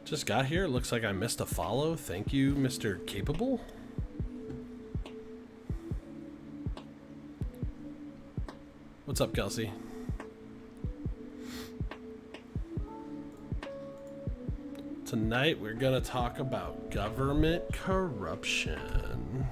Just got here. Looks like I missed a follow. Thank you, Mr. Capable. What's up, Kelsey? Tonight we're gonna talk about government corruption.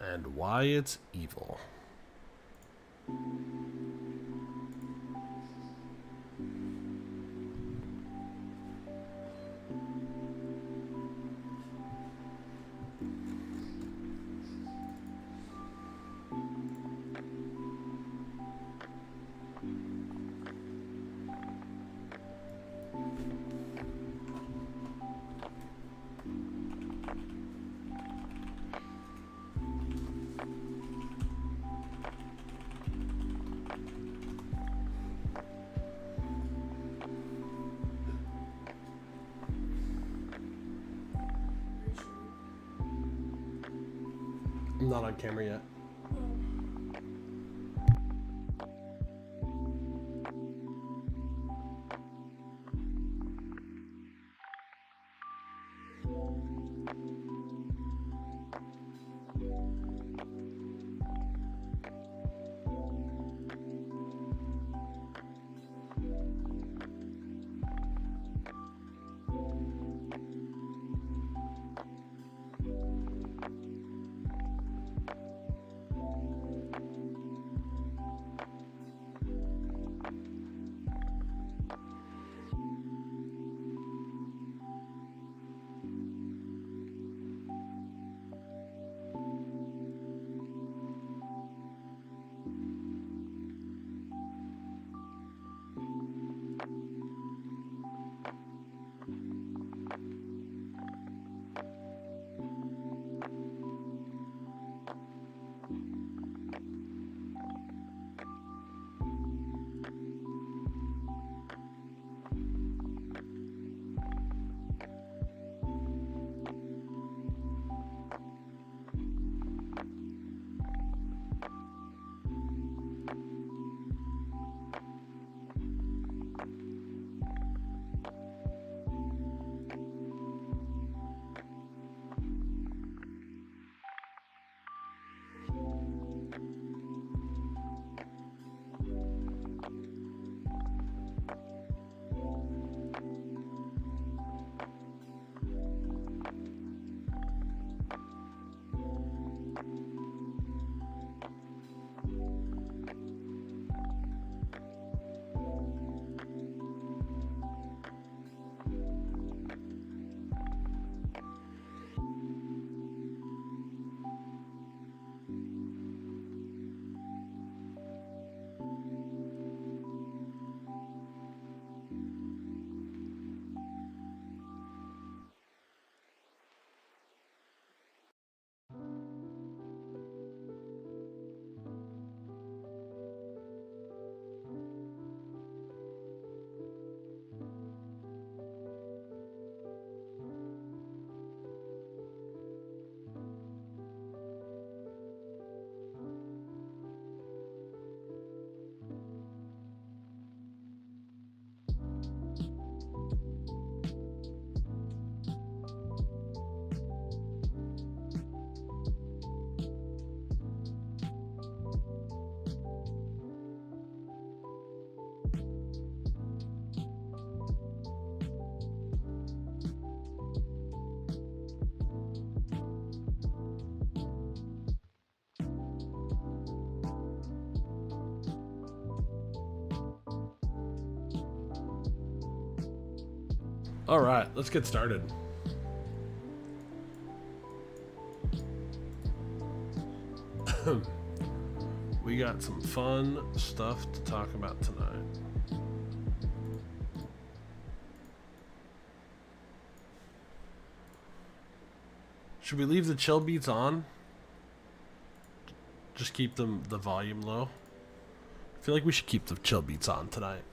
And why it's evil. I'm not on camera yet. All right, let's get started. We got some fun stuff to talk about tonight. Should we leave the chill beats on? Just keep the volume low? I feel like we should keep the chill beats on tonight.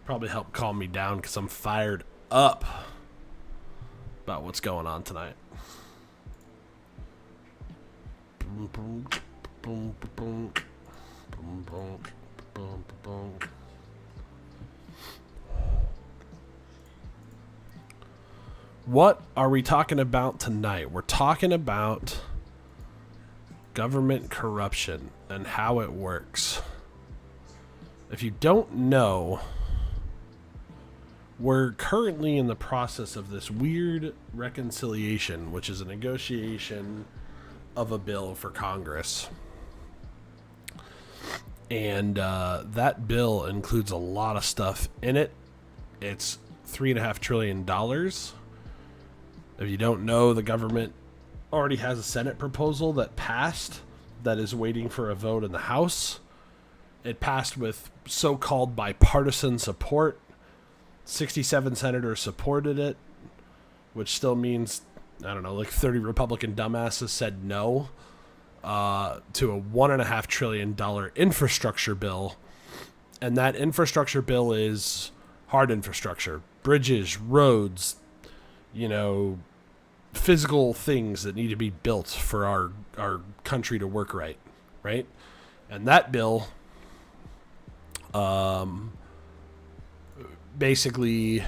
Probably help calm me down because I'm fired up. about what's going on tonight. What are we talking about tonight? We're talking about government corruption and how it works. If you don't know, we're currently in the process of this weird reconciliation, which is a negotiation of a bill for Congress. And that bill includes a lot of stuff in it. It's $3.5 trillion. If you don't know, the government already has a Senate proposal that passed that is waiting for a vote in the House. It passed with so-called bipartisan support. 67 senators supported it, which still means, I don't know, like 30 Republican dumbasses said no to a $1.5 trillion infrastructure bill. And that infrastructure bill is hard infrastructure, bridges, roads, physical things that need to be built for our country to work right? And that bill basically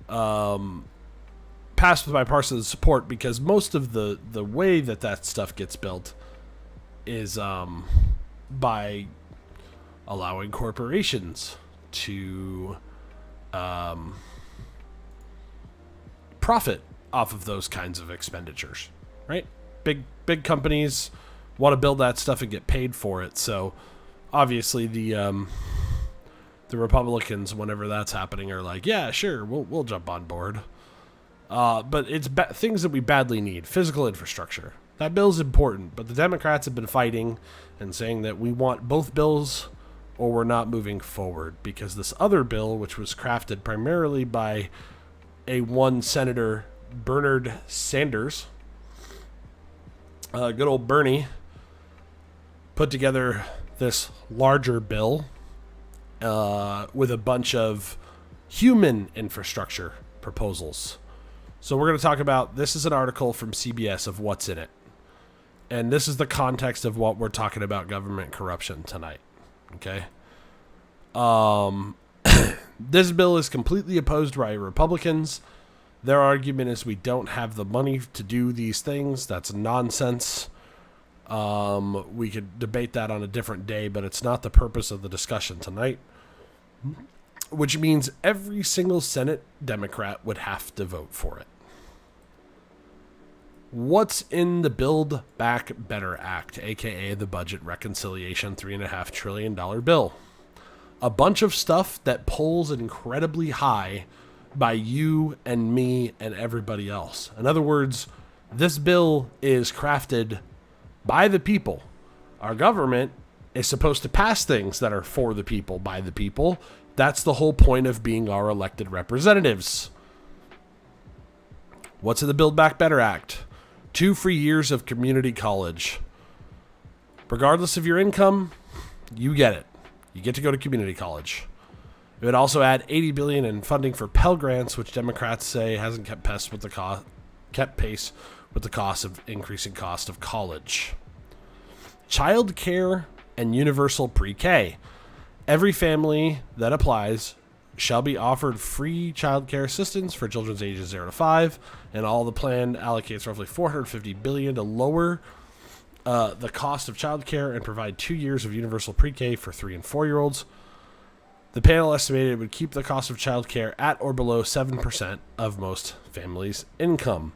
passed with bipartisan support because most of the way that stuff gets built is by allowing corporations to profit off of those kinds of expenditures, right? Big companies want to build that stuff and get paid for it. So obviously the Republicans, whenever that's happening, are like, yeah, sure, we'll jump on board. But it's things that we badly need. Physical infrastructure. That bill's important, but the Democrats have been fighting and saying that we want both bills or we're not moving forward, because this other bill, which was crafted primarily by one Senator, Bernard Sanders, good old Bernie, put together this larger bill with a bunch of human infrastructure proposals. So we're going to talk about, this is an article from CBS of what's in it. And this is the context of what we're talking about government corruption tonight. Okay? This bill is completely opposed by Republicans. Their argument is we don't have the money to do these things. That's nonsense. We could debate that on a different day, but it's not the purpose of the discussion tonight. Which means every single Senate Democrat would have to vote for it. What's in the Build Back Better Act, aka the Budget Reconciliation $3.5 trillion bill? A bunch of stuff that polls incredibly high by you and me and everybody else. In other words, this bill is crafted by the people. Our government is supposed to pass things that are for the people, by the people. That's the whole point of being our elected representatives. What's in the Build Back Better Act? 2 free years of community college. Regardless of your income, you get it. You get to go to community college. It would also add $80 billion in funding for Pell Grants, which Democrats say hasn't kept pace with the cost of increasing cost of college. Child care and universal pre-K. Every family that applies shall be offered free child care assistance for children's ages 0 to 5, and all the plan allocates roughly $450 billion to lower the cost of child care and provide 2 years of universal pre-K for 3 and 4-year-olds. The panel estimated it would keep the cost of child care at or below 7% of most families' income.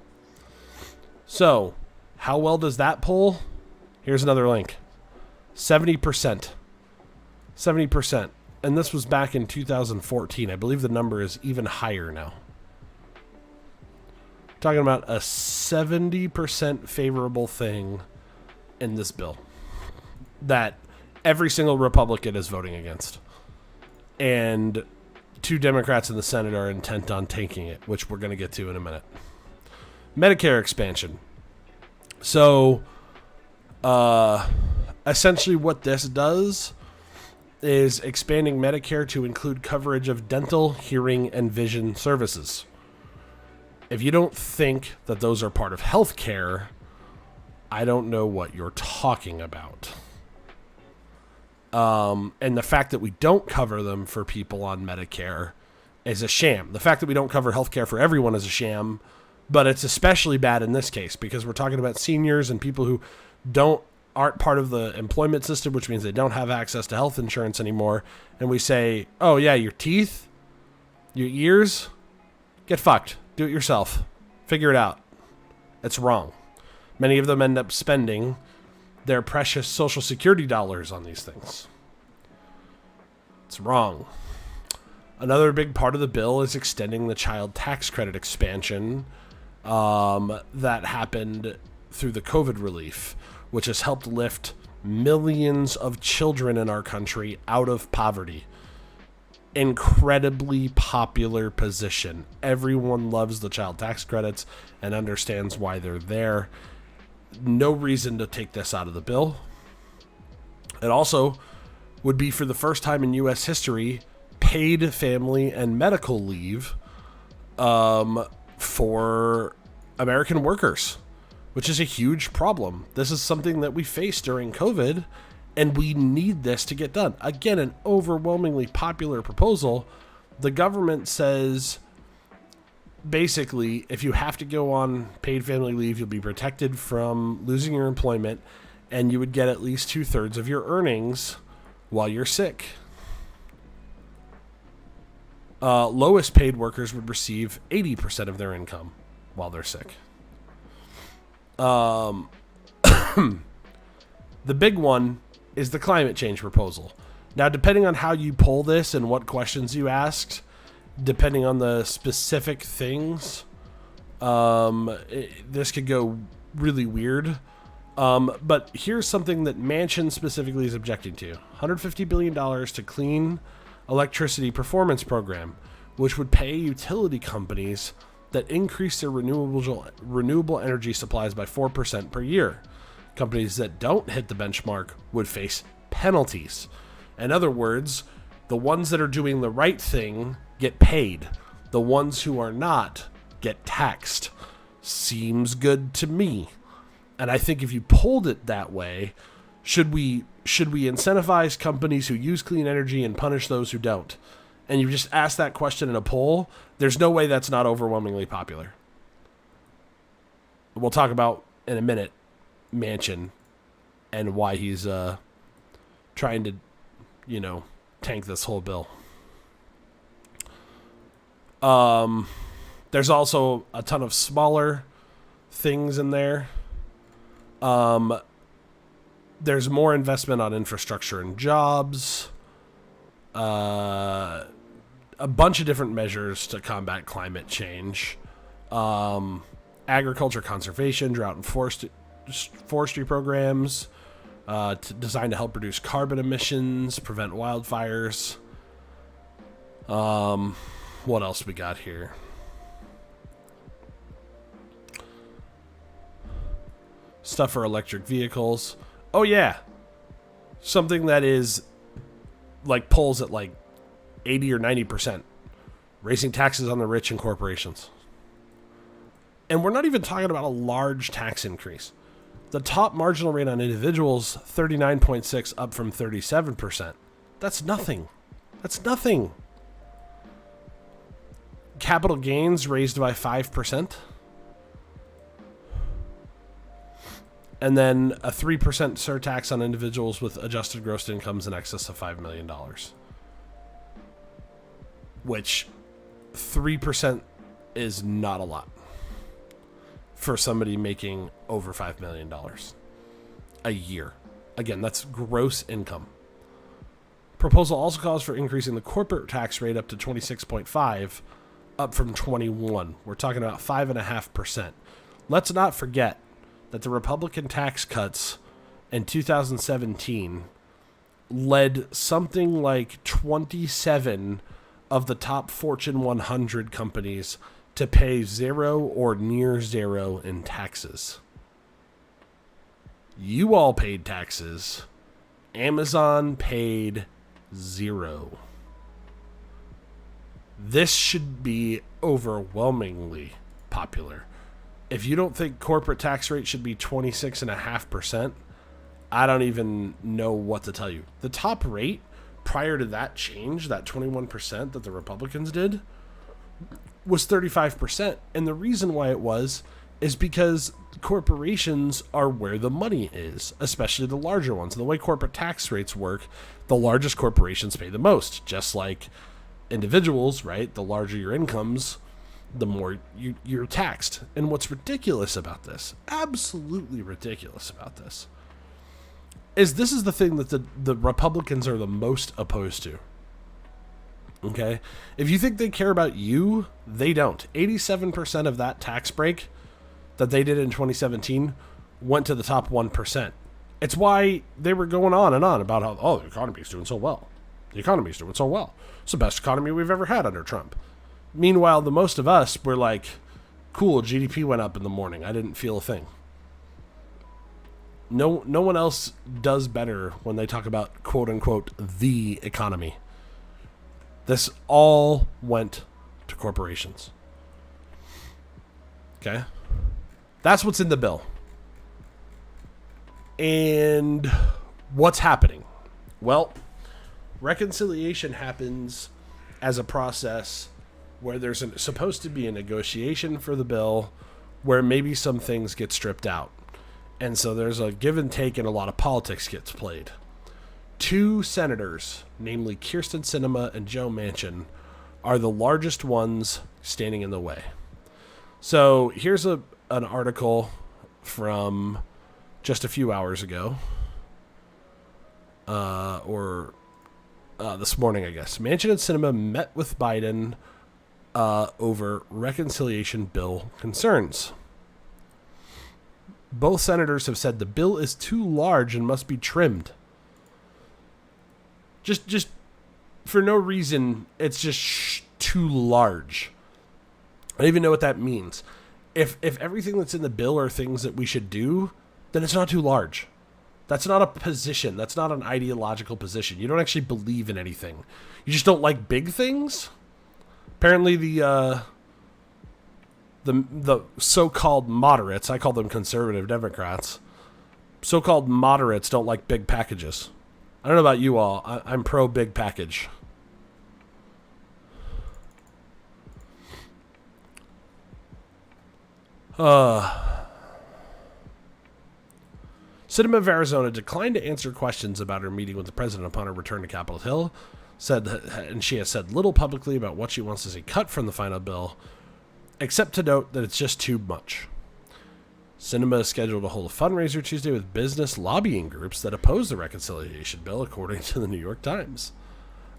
So, how well does that poll? Here's another link. 70%. 70%. And this was back in 2014. I believe the number is even higher now. Talking about a 70% favorable thing in this bill that every single Republican is voting against. And 2 Democrats in the Senate are intent on tanking it, which we're going to get to in a minute. Medicare expansion. So, essentially what this does is expanding Medicare to include coverage of dental, hearing, and vision services. If you don't think that those are part of healthcare, I don't know what you're talking about. And the fact that we don't cover them for people on Medicare is a sham. The fact that we don't cover healthcare for everyone is a sham, but it's especially bad in this case because we're talking about seniors and people who aren't part of the employment system, which means they don't have access to health insurance anymore. And we say, oh yeah, your teeth, your ears, get fucked. Do it yourself. Figure it out. It's wrong. Many of them end up spending their precious Social Security dollars on these things. It's wrong. Another big part of the bill is extending the child tax credit expansion that happened through the COVID relief, which has helped lift millions of children in our country out of poverty. Incredibly popular position. Everyone loves the child tax credits and understands why they're there. No reason to take this out of the bill. It also would be, for the first time in U.S. history, paid family and medical leave for American workers, which is a huge problem. This is something that we faced during COVID, and we need this to get done. Again, an overwhelmingly popular proposal. The government says, basically, if you have to go on paid family leave, you'll be protected from losing your employment, and you would get at least 2/3 of your earnings while you're sick. Lowest paid workers would receive 80% of their income while they're sick. The big one is the climate change proposal. Now, depending on how you poll this and what questions you asked, depending on the specific things, this could go really weird. But here's something that Manchin specifically is objecting to. $150 billion to Clean Electricity Performance Program, which would pay utility companies that increase their renewable energy supplies by 4% per year. Companies that don't hit the benchmark would face penalties. In other words, the ones that are doing the right thing get paid. The ones who are not get taxed. Seems good to me. And I think if you polled it that way, should we incentivize companies who use clean energy and punish those who don't? And you just ask that question in a poll, there's no way that's not overwhelmingly popular. We'll talk about in a minute Manchin and why he's trying to, tank this whole bill. There's also a ton of smaller things in there. There's more investment on infrastructure and jobs. A bunch of different measures to combat climate change. Agriculture conservation, drought and forestry programs designed to help reduce carbon emissions, prevent wildfires. What else we got here? Stuff for electric vehicles. Oh yeah, something that is like polls at like 80 or 90%, raising taxes on the rich and corporations. And we're not even talking about a large tax increase. The top marginal rate on individuals, 39.6, up from 37%. That's nothing. That's nothing. Capital gains raised by 5%. And then a 3% surtax on individuals with adjusted gross incomes in excess of $5 million. Which 3% is not a lot for somebody making over $5 million a year. Again, that's gross income. Proposal also calls for increasing the corporate tax rate up to 26.5, up from 21. We're talking about 5.5%. Let's not forget that the Republican tax cuts in 2017 led something like 27 of the top Fortune 100 companies to pay zero or near zero in taxes. You all paid taxes. Amazon paid zero. This should be overwhelmingly popular. If you don't think corporate tax rate should be 26.5%, I don't even know what to tell you. The top rate prior to that change, that 21% that the Republicans did, was 35%. And the reason why it was is because corporations are where the money is, especially the larger ones. And the way corporate tax rates work, the largest corporations pay the most, just like individuals, right? The larger your incomes, the more you're taxed. And what's ridiculous about this, absolutely ridiculous about this, is this is the thing that the Republicans are the most opposed to. Okay? If you think they care about you, they don't. 87% of that tax break that they did in 2017 went to the top 1%. It's why they were going on and on about how, oh, the economy is doing so well. The economy is doing so well. It's the best economy we've ever had under Trump. Meanwhile, the most of us were like, cool, GDP went up in the morning. I didn't feel a thing. No one else does better when they talk about, quote unquote, the economy. This all went to corporations. Okay? That's what's in the bill. And what's happening? Well, reconciliation happens as a process where there's supposed to be a negotiation for the bill where maybe some things get stripped out. And so there's a give and take and a lot of politics gets played. Two senators, namely Kyrsten Sinema and Joe Manchin, are the largest ones standing in the way. So here's an article from just a few hours ago, this morning, I guess. Manchin and Sinema met with Biden over reconciliation bill concerns. Both senators have said the bill is too large and must be trimmed. Just for no reason, it's just too large. I don't even know what that means. If everything that's in the bill are things that we should do, then it's not too large. That's not a position. That's not an ideological position. You don't actually believe in anything. You just don't like big things. Apparently the so-called moderates, I call them conservative Democrats, so-called moderates don't like big packages. I don't know about you all. I'm pro big package. Sinema of Arizona declined to answer questions about her meeting with the president upon her return to Capitol Hill. And she has said little publicly about what she wants to see cut from the final bill, except to note that it's just too much. Sinema is scheduled to hold a fundraiser Tuesday with business lobbying groups that oppose the reconciliation bill, according to the New York Times.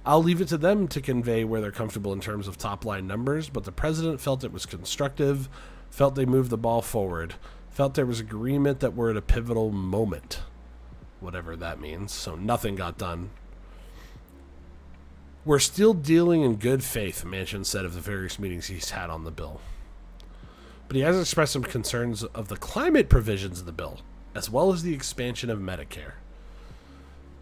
I'll leave it to them to convey where they're comfortable in terms of top-line numbers, but the president felt it was constructive, felt they moved the ball forward, felt there was agreement that we're at a pivotal moment, whatever that means, so nothing got done. We're still dealing in good faith, Manchin said of the various meetings he's had on the bill. But he has expressed some concerns of the climate provisions of the bill, as well as the expansion of Medicare.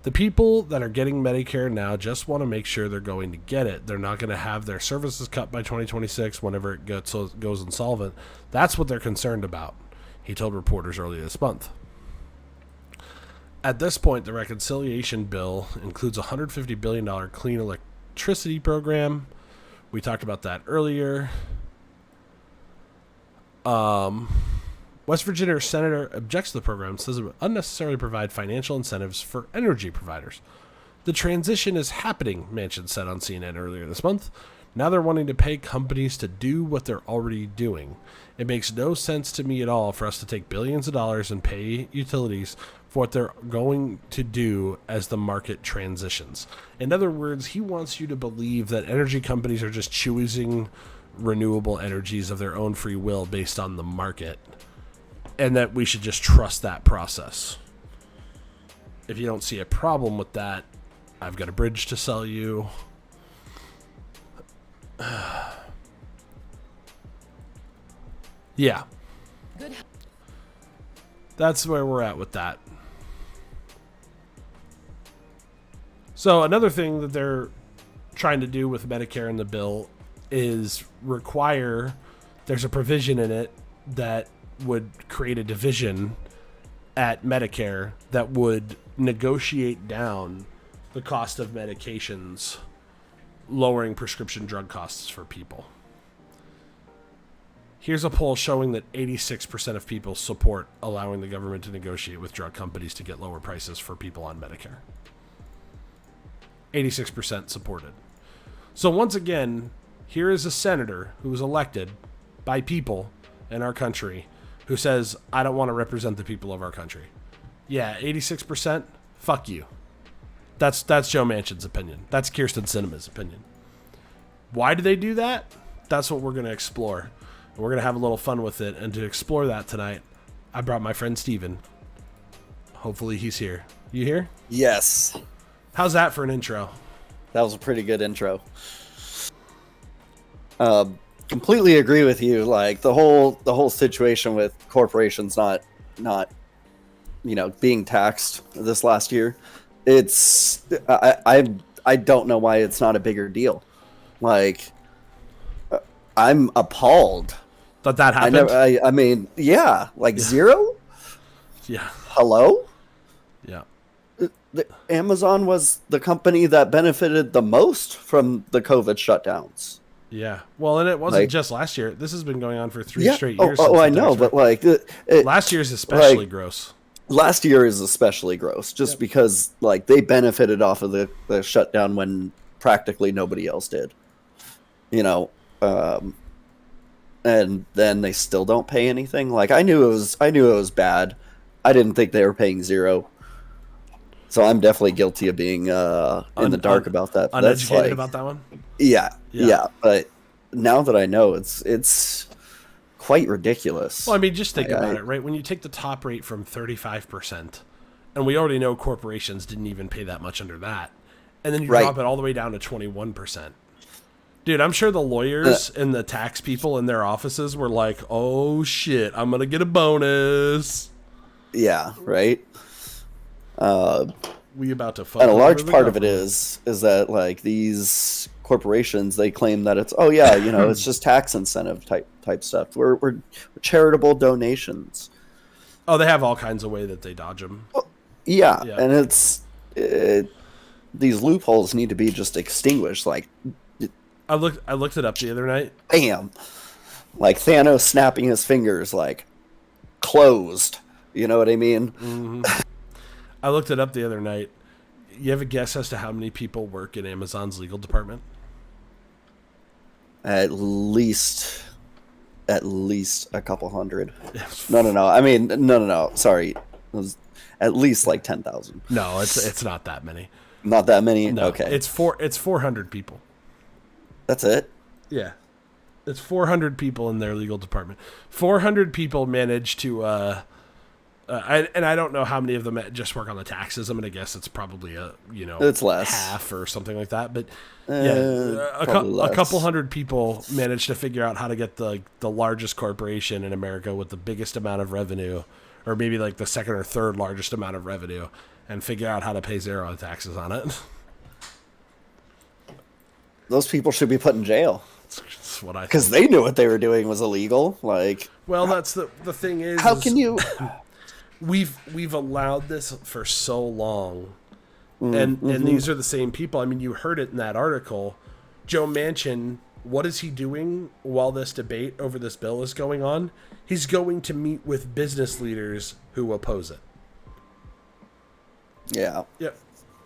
The people that are getting Medicare now just want to make sure they're going to get it. They're not going to have their services cut by 2026 whenever it goes insolvent. That's what they're concerned about, he told reporters earlier this month. At this point, the reconciliation bill includes a $150 billion clean electricity program. We talked about that earlier. West Virginia senator objects to the program, says it would unnecessarily provide financial incentives for energy providers. The transition is happening, Manchin said on CNN earlier this month. Now they're wanting to pay companies to do what they're already doing. It makes no sense to me at all for us to take billions of dollars and pay utilities for what they're going to do as the market transitions. In other words, he wants you to believe that energy companies are just choosing renewable energies of their own free will based on the market, and that we should just trust that process. If you don't see a problem with that, I've got a bridge to sell you. Yeah. Good. That's where we're at with that. So another thing that they're trying to do with Medicare in the bill is require there's a provision in it that would create a division at Medicare that would negotiate down the cost of medications, lowering prescription drug costs for people. Here's a poll showing that 86% of people support allowing the government to negotiate with drug companies to get lower prices for people on Medicare. 86% supported. So once again, here is a senator who was elected by people in our country who says, I don't want to represent the people of our country. Yeah, 86%, fuck you. That's Joe Manchin's opinion. That's Kyrsten Sinema's opinion. Why do they do that? That's what we're going to explore. And we're going to have a little fun with it. And to explore that tonight, I brought my friend Steven. Hopefully he's here. You here? Yes. How's that for an intro? That was a pretty good intro. Completely agree with you. Like the whole situation with corporations not being taxed this last year. It's I don't know why it's not a bigger deal. Like I'm appalled that happened. I mean, yeah, like zero. Yeah. Hello. Yeah. Amazon was the company that benefited the most from the COVID shutdowns. Yeah. Well, and it wasn't just last year. This has been going on for 3 straight years. Oh, I know, but like last year's especially gross. Last year is especially gross, just because like they benefited off of the shutdown when practically nobody else did. And then they still don't pay anything. Like I knew it was bad. I didn't think they were paying zero. So I'm definitely guilty of being in the dark about that. Uneducated about that one? Yeah. But now that I know, it's quite ridiculous. Well, I mean, just think about it, right? When you take the top rate from 35%, and we already know corporations didn't even pay that much under that, and then you drop it all the way down to 21%. Dude, I'm sure the lawyers and the tax people in their offices were like, oh shit, I'm going to get a bonus. Yeah, right? We about to fuck. And a large part of it is that like these corporations, they claim that it's it's just tax incentive type stuff. We're charitable donations. Oh, they have all kinds of way that they dodge them. Yeah. And these loopholes need to be just extinguished. Like I looked it up the other night. Bam, like Thanos snapping his fingers, like closed. You know what I mean? Mm-hmm. I looked it up the other night. You have a guess as to how many people work in Amazon's legal department? At least a couple hundred. No. I mean, no. Sorry, it was at least like 10,000. No, it's not that many. Not that many. No, okay, it's 400 people. That's it. Yeah, it's 400 people in their legal department. 400 people manage to. I don't know how many of them just work on the taxes. I'm going to guess it's probably it's less, half or something like that. But a couple hundred people managed to figure out how to get the largest corporation in America with the biggest amount of revenue, or maybe like the second or third largest amount of revenue, and figure out how to pay zero taxes on it. Those people should be put in jail. That's what I think. Because they knew what they were doing was illegal. Like, well, that's the thing is. How can you? We've allowed this for so long, and these are the same people. I mean, you heard it in that article. Joe Manchin, what is he doing while this debate over this bill is going on? He's going to meet with business leaders who oppose it. Yeah. Yeah.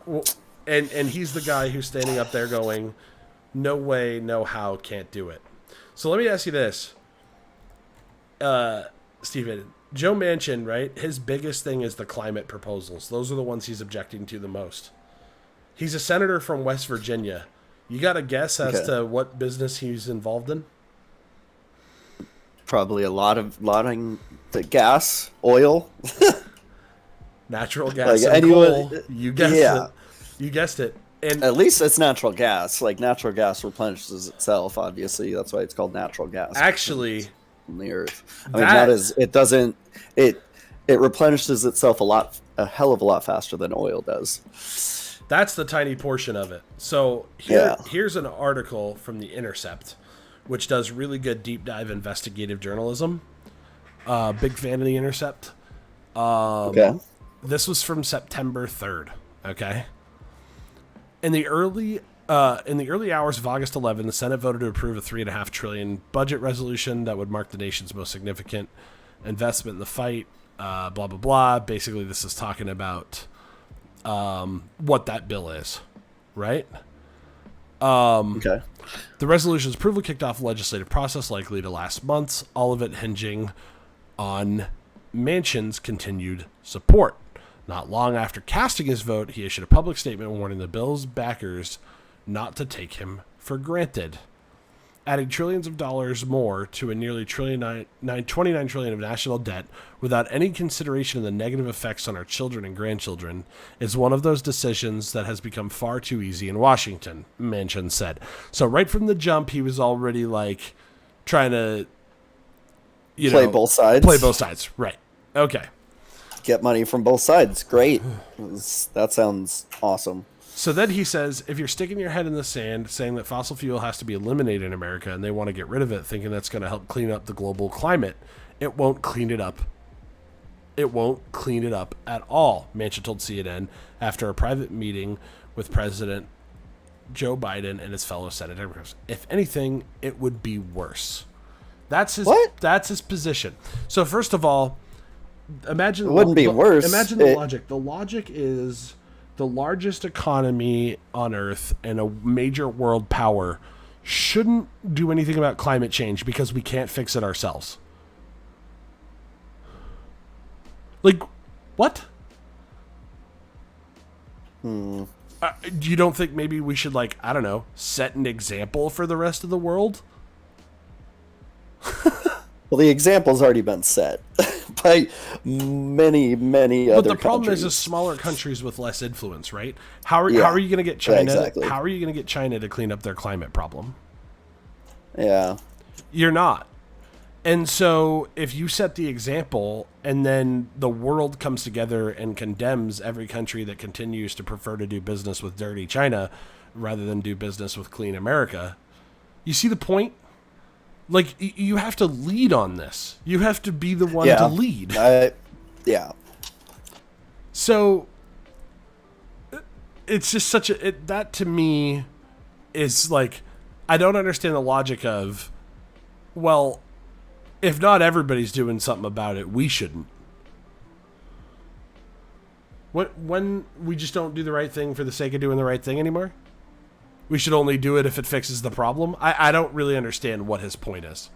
Well, and he's the guy who's standing up there going, "No way, no how, can't do it." So let me ask you this, Stephen. Joe Manchin, right? His biggest thing is the climate proposals. Those are the ones he's objecting to the most. He's a senator from West Virginia. You got a guess as to what business he's involved in? Probably a lot of the gas, oil, natural gas, like and coal. You guessed it. You guessed it. And at least it's natural gas. Like natural gas replenishes itself. Obviously, that's why it's called natural gas. Actually. From the earth. I mean, not as it doesn't. It replenishes itself a hell of a lot faster than oil does. That's the tiny portion of it. So here's an article from The Intercept which does really good deep dive investigative journalism. Big fan of The Intercept. Okay. This was from September 3rd. Okay. In the early hours of August 11, the Senate voted to approve a $3.5 trillion budget resolution that would mark the nation's most significant investment in the fight. Blah blah blah. Basically, this is talking about what that bill is, right? Okay. The resolution's approval kicked off a legislative process likely to last months, all of it hinging on Manchin's continued support. Not long after casting his vote, he issued a public statement warning the bill's backers not to take him for granted, adding trillions of dollars more to a nearly $29 trillion of national debt without any consideration of the negative effects on our children and grandchildren is one of those decisions that has become far too easy in Washington, Manchin said. So right from the jump, he was already like trying to, Play both sides. Play both sides, right? Okay. Get money from both sides. Great. That sounds awesome. So then he says, if you're sticking your head in the sand saying that fossil fuel has to be eliminated in America and they want to get rid of it, thinking that's going to help clean up the global climate, it won't clean it up. It won't clean it up at all, Manchin told CNN after a private meeting with President Joe Biden and his fellow Senate Democrats. If anything, it would be worse. That's his position. So first of all, imagine... It wouldn't be worse. Imagine the logic. The logic is the largest economy on Earth and a major world power shouldn't do anything about climate change because we can't fix it ourselves. Like, what? You don't think maybe we should, like, I don't know, set an example for the rest of the world? Well, the example's already been set by many, many other countries. But the problem is smaller countries with less influence, right? How are you going to get China? Yeah, exactly. How are you going to get China to clean up their climate problem? Yeah. You're not. And so if you set the example and then the world comes together and condemns every country that continues to prefer to do business with dirty China rather than do business with clean America, you see the point? Like, you have to lead on this. You have to be the one to lead. Yeah. So, it's just such a... that, to me, is like... I don't understand the logic of, well, if not everybody's doing something about it, we shouldn't. When we just don't do the right thing for the sake of doing the right thing anymore? We should only do it if it fixes the problem? I don't really understand what his point is.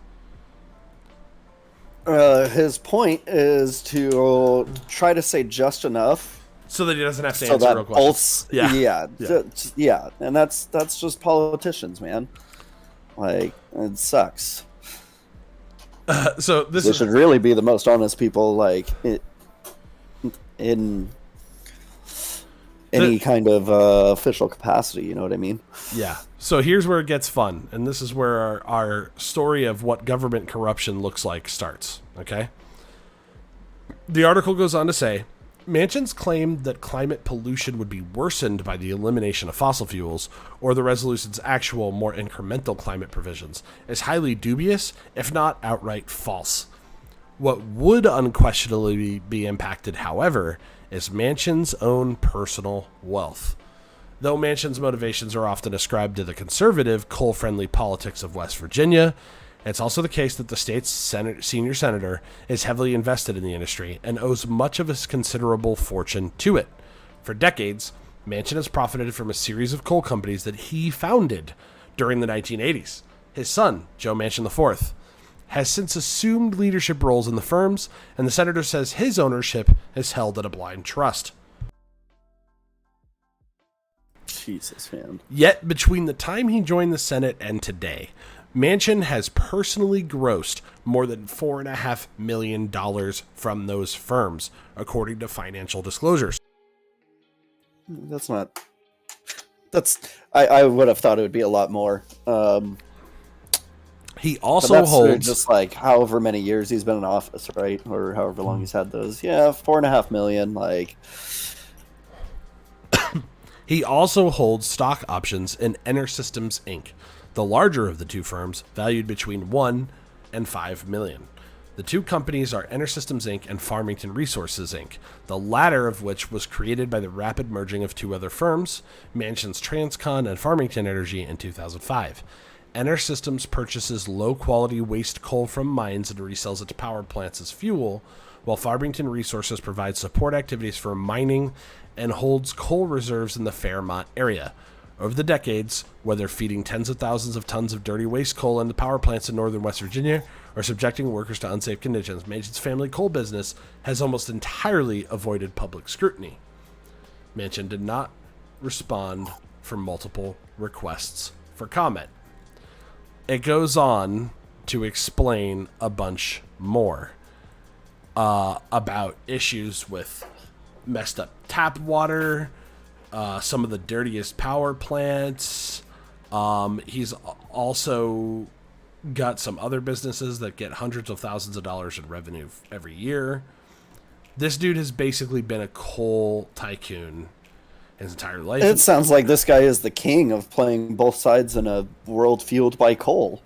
His point is to try to say just enough so that he doesn't have to answer real questions. Yeah. And that's just politicians, man. Like, it sucks. So they should really be the most honest people, like, in any kind of official capacity, you know what I mean? Yeah. So here's where it gets fun, and this is where our story of what government corruption looks like starts, okay? The article goes on to say, Manchin's claim that climate pollution would be worsened by the elimination of fossil fuels or the resolution's actual, more incremental climate provisions is highly dubious, if not outright false. What would unquestionably be impacted, however, is Manchin's own personal wealth. Though Manchin's motivations are often ascribed to the conservative, coal-friendly politics of West Virginia, it's also the case that the state's senior senator is heavily invested in the industry and owes much of his considerable fortune to it. For decades, Manchin has profited from a series of coal companies that he founded during the 1980s. His son, Joe Manchin IV, has since assumed leadership roles in the firms, and the senator says his ownership is held at a blind trust. Jesus, man. Yet, between the time he joined the Senate and today, Manchin has personally grossed more than $4.5 million from those firms, according to financial disclosures. I would have thought it would be a lot more. He also holds just like however many years he's been in office, right? Or however long he's had those. Yeah, $4.5 million, like. He also holds stock options in EnerSystems Inc., the larger of the two firms, valued between $1 and $5 million. The two companies are EnerSystems Inc. and Farmington Resources Inc., the latter of which was created by the rapid merging of two other firms, Mansions Transcon and Farmington Energy, in 2005. EnerSystems purchases low-quality waste coal from mines and resells it to power plants as fuel, while Farmington Resources provides support activities for mining and holds coal reserves in the Fairmont area. Over the decades, whether feeding tens of thousands of tons of dirty waste coal into power plants in northern West Virginia or subjecting workers to unsafe conditions, Manchin's family coal business has almost entirely avoided public scrutiny. Manchin did not respond for multiple requests for comment. It goes on to explain a bunch more about issues with messed up tap water, some of the dirtiest power plants. He's also got some other businesses that get hundreds of thousands of dollars in revenue every year. This dude has basically been a coal tycoon his entire life. It sounds like this guy is the king of playing both sides in a world fueled by coal.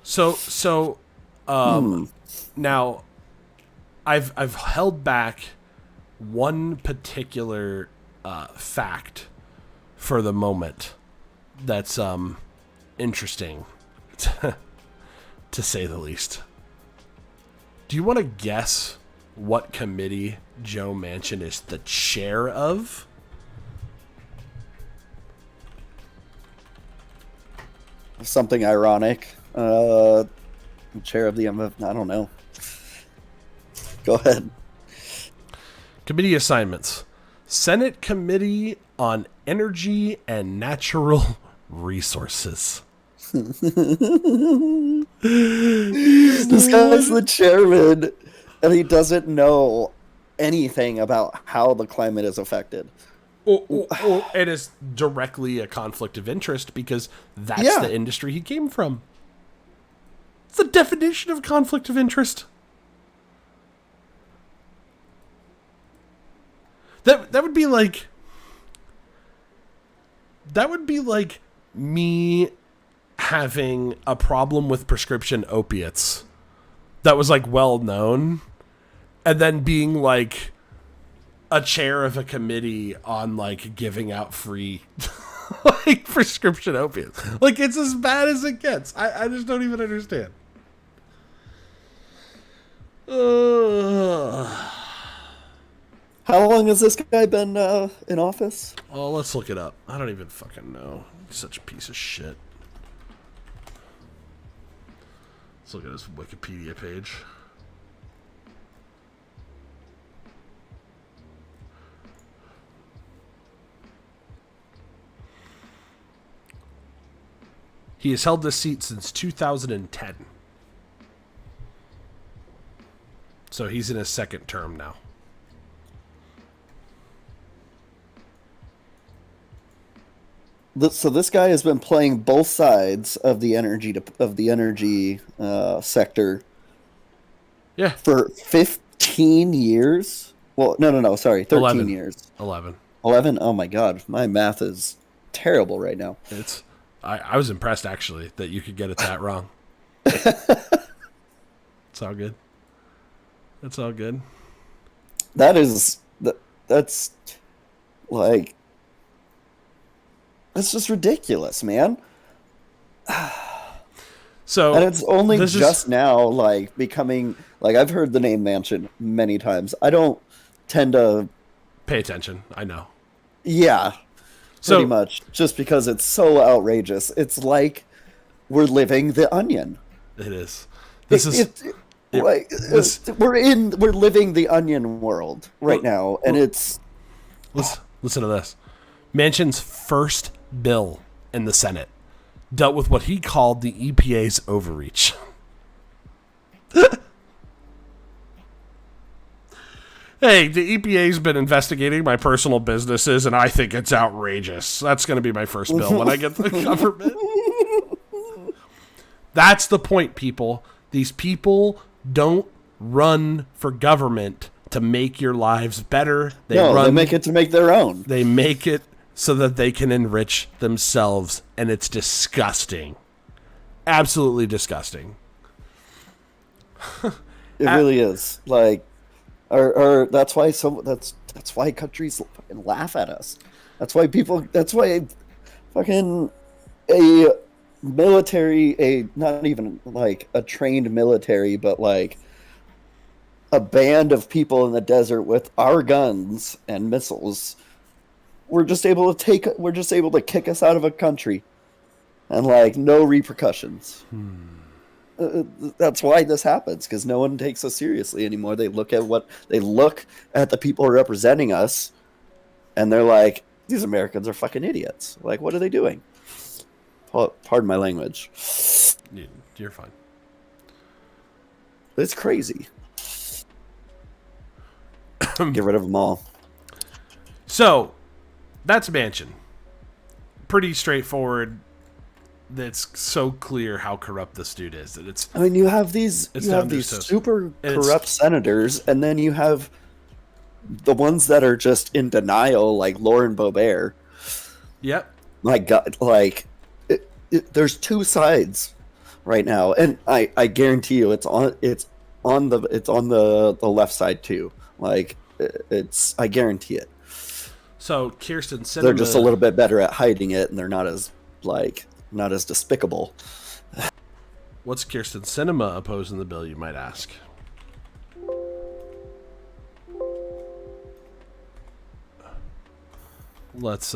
Now I've held back one particular fact for the moment that's interesting to say the least. Do you want to guess what committee Joe Manchin is the chair of? Something ironic. Chair of the MF, I don't know. Go ahead. Committee assignments. Senate Committee on Energy and Natural Resources. This guy's the chairman, and he doesn't know anything about how the climate is affected. It is directly a conflict of interest because that's the industry he came from. It's the definition of conflict of interest. That would be like me having a problem with prescription opiates that was like well known, and then being like a chair of a committee on like giving out free like prescription opiates. Like, it's as bad as it gets. I just don't even understand. How long has this guy been in office? Oh, let's look it up. I don't even fucking know. He's such a piece of shit. Let's look at his Wikipedia page. He has held this seat since 2010. So he's in his second term now. So this guy has been playing both sides of the energy sector. Yeah. For 15 years. Well, no. Sorry, 13 11. years. 11. 11. Oh my God, my math is terrible right now. I was impressed actually that you could get it that wrong. It's all good. That's all good. That's like, that's just ridiculous, man. So, and it's only just now, like, becoming, like, I've heard the name Manchin many times. I don't tend to pay attention. I know. Yeah. Pretty much. Just because it's so outrageous. It's like we're living the Onion. It is. We're living the Onion world right now, and it's. Listen to this. Manchin's first bill in the Senate dealt with what he called the EPA's overreach. Hey, the EPA's been investigating my personal businesses, and I think it's outrageous. That's going to be my first bill when I get to the government. That's the point, people. These people don't run for government to make your lives better. They make it to make their own. They make it so that they can enrich themselves, and it's disgusting. absolutely disgusting. It really is. Like, or that's why that's why countries fucking laugh at us. That's why fucking a not even like a trained military, but like a band of people in the desert with our guns and missiles. We're just able to kick us out of a country and like no repercussions. That's why this happens, because no one takes us seriously anymore. They look at the people representing us, and they're like, these Americans are fucking idiots. Like, what are they doing? Pardon my language. You're fine. It's crazy. Get rid of them all. So, that's Manchin. Pretty straightforward. It's so clear how corrupt this dude is. That it's. I mean, you have these super corrupt senators, and then you have the ones that are just in denial, like Lauren Boebert. Yep. My God, like there's two sides right now, and I guarantee you, it's on the left side too. Like I guarantee it. So Kirsten Sinema, they're just a little bit better at hiding it, and they're not as despicable. What's Kirsten Sinema opposing the bill, you might ask? Let's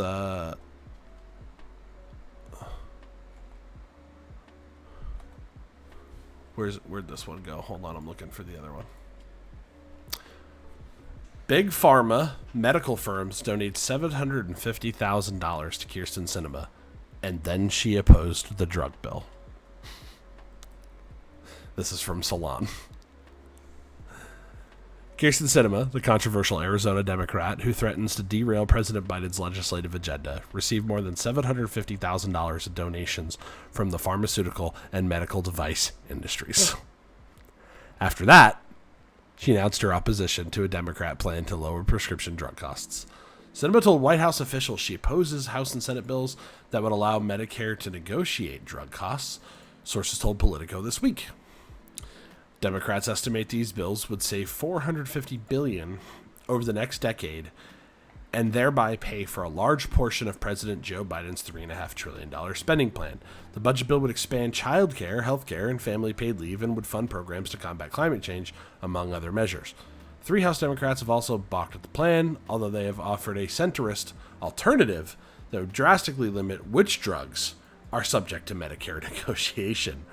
where'd this one go? Hold on, I'm looking for the other one. Big Pharma medical firms donate $750,000 to Kirsten Sinema, and then she opposed the drug bill. This is from Salon. Kirsten Sinema, the controversial Arizona Democrat who threatens to derail President Biden's legislative agenda, received more than $750,000 in donations from the pharmaceutical and medical device industries. After that, she announced her opposition to a Democrat plan to lower prescription drug costs. Sinema told White House officials she opposes House and Senate bills that would allow Medicare to negotiate drug costs, sources told Politico this week. Democrats estimate these bills would save $450 billion over the next decade and thereby pay for a large portion of President Joe Biden's $3.5 trillion spending plan. The budget bill would expand child care, health care, and family paid leave and would fund programs to combat climate change, among other measures. 3 House Democrats have also balked at the plan, although they have offered a centrist alternative that would drastically limit which drugs are subject to Medicare negotiation.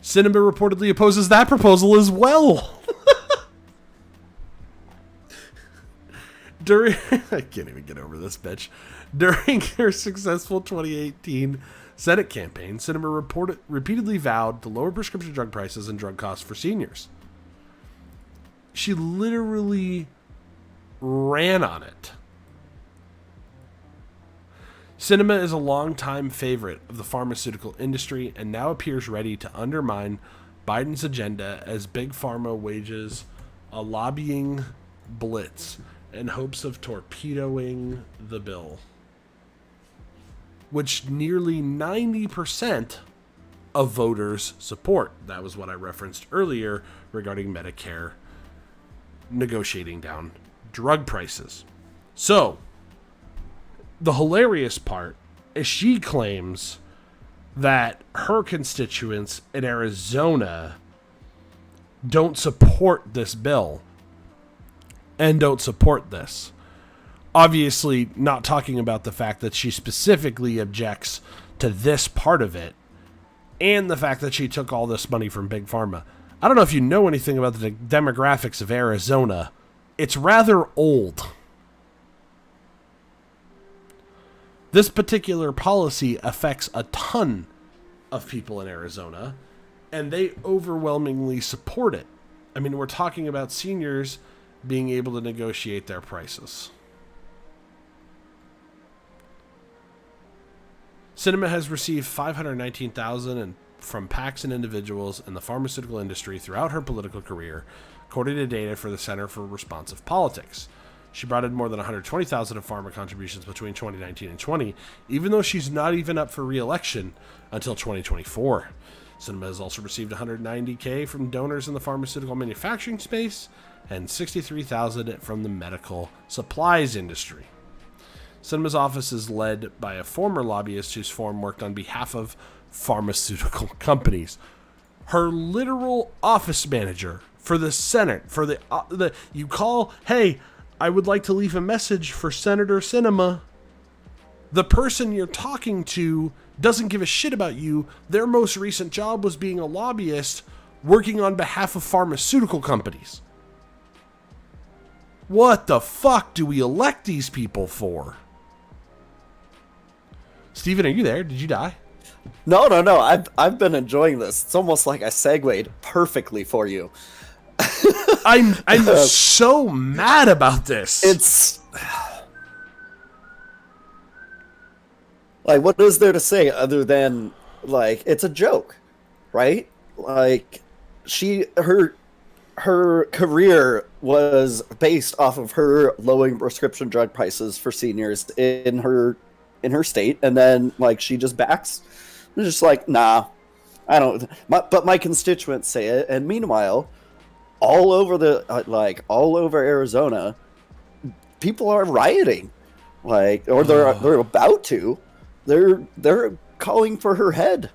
Sinema reportedly opposes that proposal as well. I can't even get over this bitch. During her successful 2018 Senate campaign, Sinema repeatedly vowed to lower prescription drug prices and drug costs for seniors. She literally ran on it. Sinema is a longtime favorite of the pharmaceutical industry and now appears ready to undermine Biden's agenda as Big Pharma wages a lobbying blitz in hopes of torpedoing the bill, which nearly 90% of voters support. That was what I referenced earlier regarding Medicare negotiating down drug prices. So, the hilarious part is she claims that her constituents in Arizona don't support this bill and don't support this. Obviously, not talking about the fact that she specifically objects to this part of it and the fact that she took all this money from Big Pharma. I don't know if you know anything about the demographics of Arizona. It's rather old. This particular policy affects a ton of people in Arizona, and they overwhelmingly support it. I mean, we're talking about seniors being able to negotiate their prices. Sinema has received $519,000 from PACs and individuals in the pharmaceutical industry throughout her political career, according to data for the Center for Responsive Politics. She brought in more than $120,000 of pharma contributions between 2019 and 20, even though she's not even up for re-election until 2024. Cinema has also received $190K from donors in the pharmaceutical manufacturing space and $63,000 from the medical supplies industry. Cinema's office is led by a former lobbyist whose firm worked on behalf of pharmaceutical companies. Her literal office manager for the Senate, for the you call, hey, I would like to leave a message for Senator Cinema. The person you're talking to doesn't give a shit about you. Their most recent job was being a lobbyist working on behalf of pharmaceutical companies. What the fuck do we elect these people for? Steven, are you there? Did you die? No. I've been enjoying this. It's almost like I segued perfectly for you. I'm so mad about this. It's like, what is there to say other than like it's a joke, right? Like her career was based off of her lowering prescription drug prices for seniors in her state, and then like she just backs. It's just like, nah, I don't. But my constituents say it, and meanwhile, all over all over Arizona, people are rioting, like, or they're about to. They're calling for her head.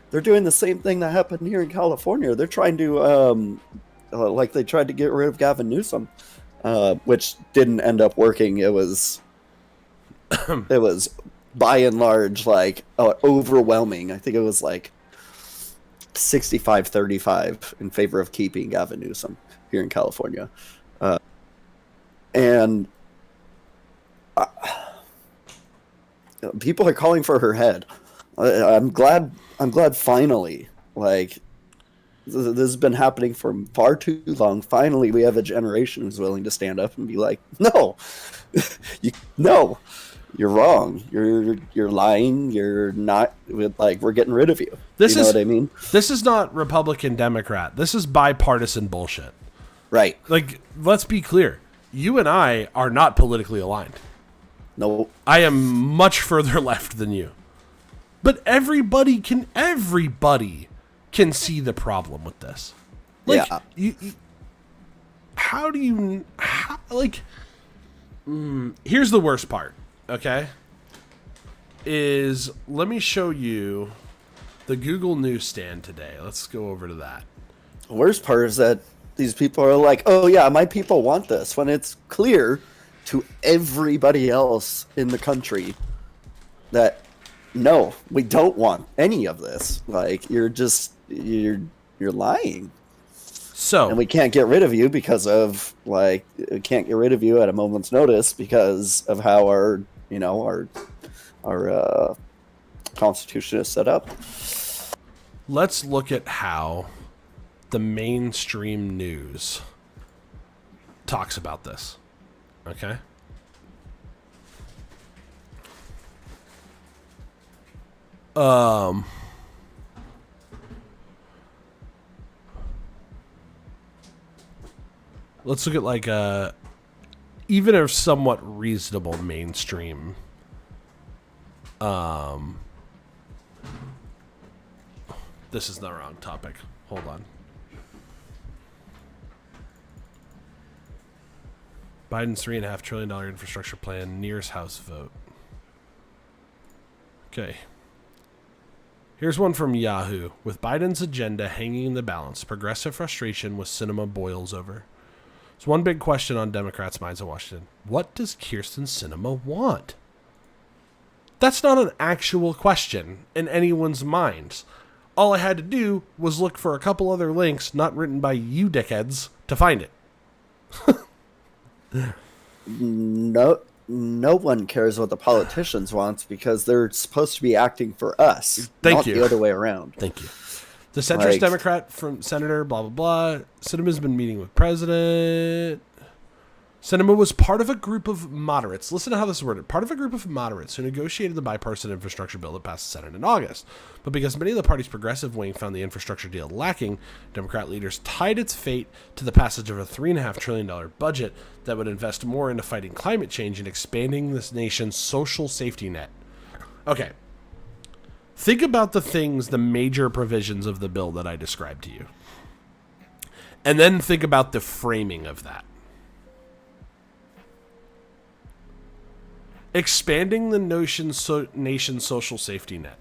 They're doing the same thing that happened here in California. They're trying to they tried to get rid of Gavin Newsom, which didn't end up working. It was by and large like overwhelming. I think it was like 65-35 in favor of keeping Gavin Newsom here in California, and people are calling for her head. I'm glad finally, like, this has been happening for far too long. Finally, we have a generation who's willing to stand up and be like, no, you're wrong. You're lying. You're not, like, we're getting rid of you. You know what I mean? This is not Republican, Democrat. This is bipartisan bullshit. Right. Like, let's be clear. You and I are not politically aligned. No. I am much further left than you. But everybody can see the problem with this. Like, yeah. Here's the worst part, okay? Let me show you the Google newsstand today. Let's go over to that. The worst part is that these people are like, oh yeah, my people want this, when it's clear to everybody else in the country that no, we don't want any of this. Like, you're lying. So, and we can't get rid of you because of, like, we can't get rid of you at a moment's notice because of how our Constitution is set up. Let's look at how the mainstream news talks about this. Okay? Let's look at like even a somewhat reasonable mainstream. This is the wrong topic. Hold on. Biden's $3.5 trillion infrastructure plan nears House vote. Okay. Here's one from Yahoo. With Biden's agenda hanging in the balance, progressive frustration with cinema boils over. There's one big question on Democrats' minds in Washington. What does Kyrsten Sinema want? That's not an actual question in anyone's minds. All I had to do was look for a couple other links not written by you dickheads to find it. No one cares what the politicians want because they're supposed to be acting for us. Not the other way around. Thank you. The centrist Democrat from Senator, blah, blah, blah. Sinema's been meeting with President. Sinema was part of a group of moderates. Listen to how this is worded. Part of a group of moderates who negotiated the bipartisan infrastructure bill that passed the Senate in August. But because many of the party's progressive wing found the infrastructure deal lacking, Democrat leaders tied its fate to the passage of a $3.5 trillion budget that would invest more into fighting climate change and expanding this nation's social safety net. Okay. Think about the major provisions of the bill that I described to you. And then think about the framing of that. Expanding the nation's social safety net.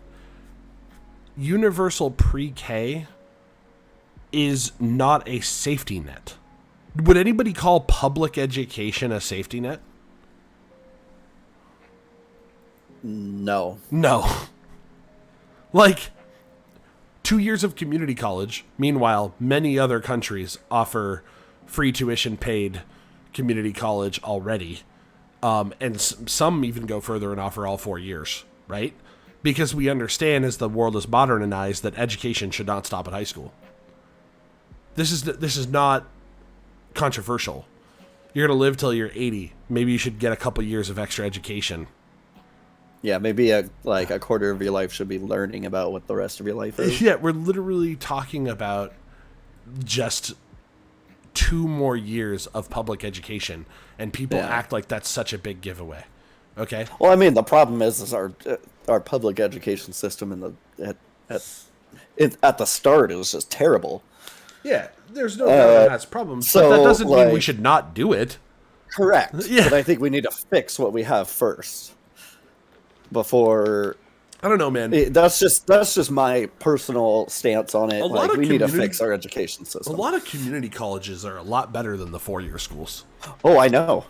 Universal pre-K is not a safety net. Would anybody call public education a safety net? No. No. Like, 2 years of community college. Meanwhile, many other countries offer free tuition paid community college already. And some even go further and offer all 4 years, right? Because we understand as the world is modernized that education should not stop at high school. This is not controversial. You're going to live till you're 80. Maybe you should get a couple years of extra education. Yeah, maybe a quarter of your life should be learning about what the rest of your life is. Yeah, we're literally talking about just 2 more years of public education, and people act like that's such a big giveaway. Okay. Well, I mean, the problem is our public education system at the start it was just terrible. Yeah, there's no doubt it has problems, but that doesn't mean we should not do it. Correct. Yeah. But I think we need to fix what we have first before. I don't know, man. That's just my personal stance on it. Like, we need to fix our education system. A lot of community colleges are a lot better than the 4-year schools. Oh, I know.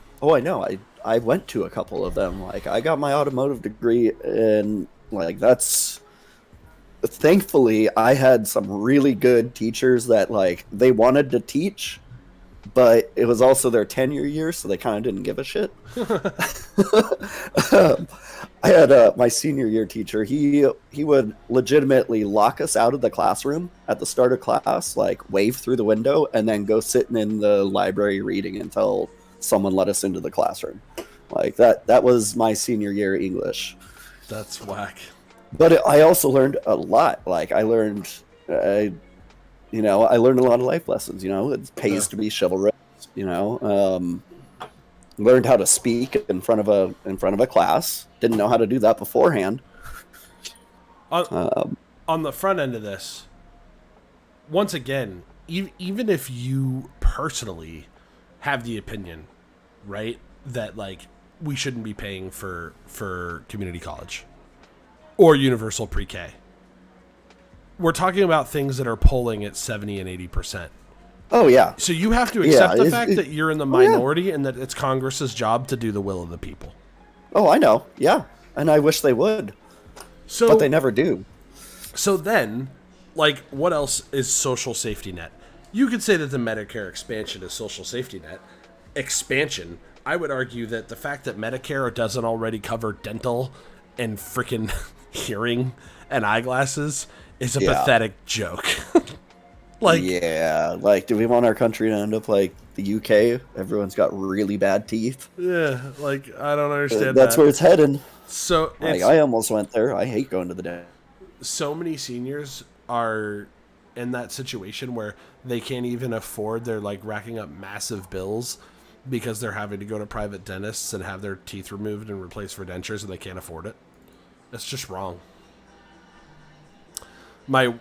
I went to a couple of them. Like, I got my automotive degree, and like that's. Thankfully, I had some really good teachers that like they wanted to teach, but it was also their tenure year, so they kind of didn't give a shit. I had my senior year teacher. He would legitimately lock us out of the classroom at the start of class, like wave through the window, and then go sitting in the library reading until someone let us into the classroom. Like that was my senior year English. That's whack. But I also learned a lot. Like I learned a lot of life lessons. It pays to be chivalrous. Learned how to speak in front of a class. Didn't know how to do that beforehand. On the front end of this, once again, even if you personally have the opinion, right, that like we shouldn't be paying for community college or universal pre-K, we're talking about things that are polling at 70 and 80%. Oh, yeah. So you have to accept the fact that you're in the minority and that it's Congress's job to do the will of the people. Oh, I know. Yeah. And I wish they would. But they never do. So then, like, what else is social safety net? You could say that the Medicare expansion is social safety net. Expansion, I would argue that the fact that Medicare doesn't already cover dental and freaking hearing and eyeglasses is a pathetic joke. Like, yeah, like, do we want our country to end up like the UK? Everyone's got really bad teeth. Yeah, like, I don't understand That's where it's heading. So, like, I almost went there. I hate going to the dentist. So many seniors are in that situation where they can't even afford, they're like racking up massive bills because they're having to go to private dentists and have their teeth removed and replaced for dentures, and they can't afford it. It's just wrong. My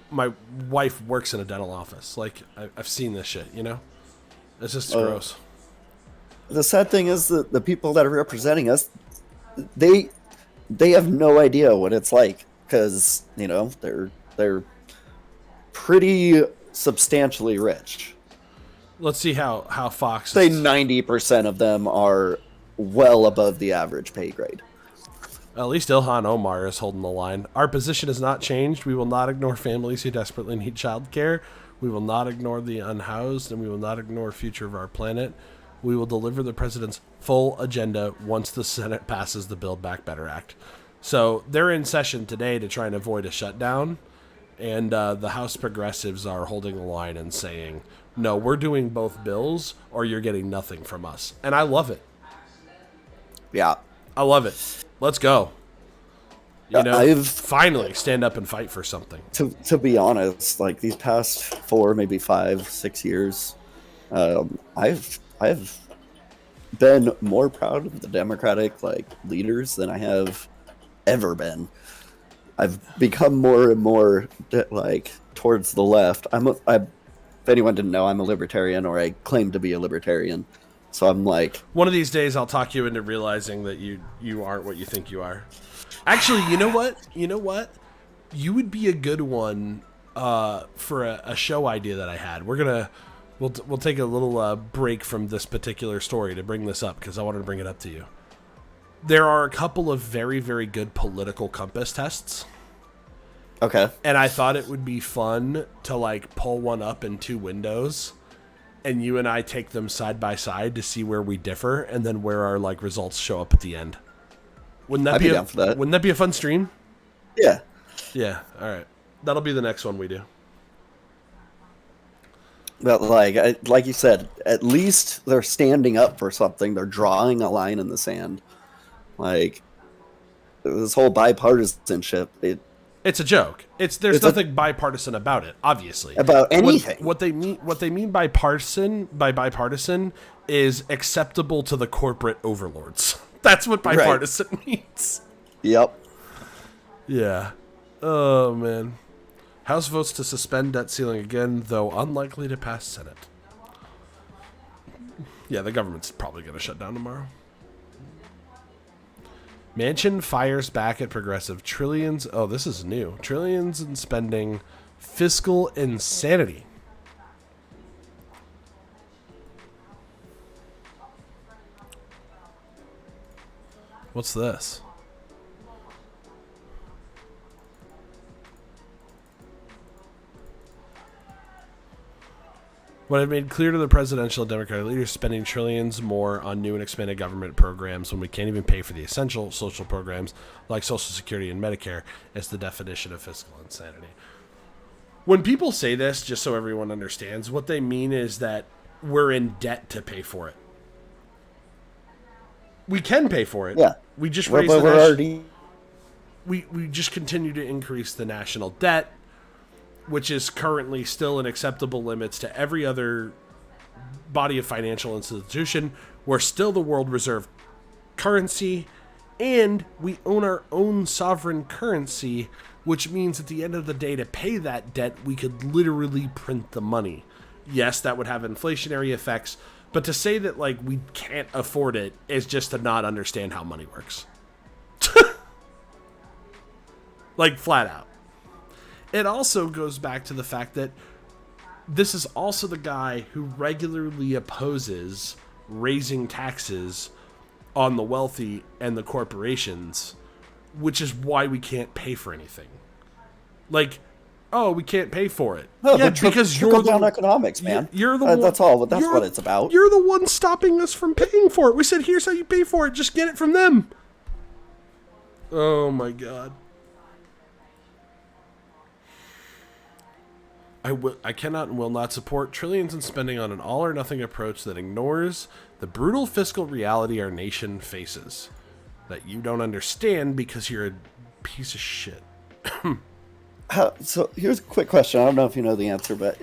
wife works in a dental office. Like, I've seen this shit, It's just gross. The sad thing is that the people that are representing us, they have no idea what it's like because, they're pretty substantially rich. Let's see how Fox... Say 90% of them are well above the average pay grade. At least Ilhan Omar is holding the line. Our position has not changed. We will not ignore families who desperately need childcare. We will not ignore the unhoused, and we will not ignore the future of our planet. We will deliver the president's full agenda once the Senate passes the Build Back Better Act. So they're in session today to try and avoid a shutdown, and the House progressives are holding the line and saying, no, we're doing both bills, or you're getting nothing from us. And I love it. Yeah. I love it. Let's go. I've finally stand up and fight for something. To be honest, like these past 4, maybe 5, 6 years, I've been more proud of the Democratic leaders than I have ever been. I've become more and more like towards the left. If anyone didn't know, I'm a libertarian, or I claim to be a libertarian. So I'm like, one of these days I'll talk you into realizing that you aren't what you think you are. Actually, you know what? You would be a good one for a show idea that I had. We'll take a little break from this particular story to bring this up because I wanted to bring it up to you. There are a couple of very, very good political compass tests. okay, And I thought it would be fun to like pull one up in two windows and you and I take them side by side to see where we differ and then where our like results show up at the end. Wouldn't that down for that. Wouldn't that be a fun stream? Yeah. Yeah, all right. That'll be the next one we do. But like you said, at least they're standing up for something. They're drawing a line in the sand. Like this whole bipartisanship, it's a joke. There's nothing bipartisan about it, obviously. About anything. What they mean by bipartisan is acceptable to the corporate overlords. That's what bipartisan means. Yep. Yeah. Oh man. House votes to suspend debt ceiling again, though unlikely to pass Senate. Yeah, the government's probably going to shut down tomorrow. Manchin fires back at progressive trillions. Oh, this is new. Trillions in spending. Fiscal insanity. What's this? What I've made clear to the presidential Democratic leaders, spending trillions more on new and expanded government programs when we can't even pay for the essential social programs like Social Security and Medicare is the definition of fiscal insanity. When people say this, just so everyone understands, what they mean is that we're in debt to pay for it. We can pay for it. Yeah. We just we just continue to increase the national debt, which is currently still in acceptable limits to every other body of financial institution. We're still the world reserve currency, and we own our own sovereign currency, which means at the end of the day, to pay that debt, we could literally print the money. Yes, that would have inflationary effects, but to say that like we can't afford it is just to not understand how money works. Like flat out. It also goes back to the fact that this is also the guy who regularly opposes raising taxes on the wealthy and the corporations, which is why we can't pay for anything. Like, oh, we can't pay for it. No, yeah, because you're down economics, man. You're the one, that's all. That's what it's about. You're the one stopping us from paying for it. We said, here's how you pay for it. Just get it from them. Oh my God. I cannot and will not support trillions in spending on an all-or-nothing approach that ignores the brutal fiscal reality our nation faces. That you don't understand because you're a piece of shit. So here's a quick question. I don't know if you know the answer, but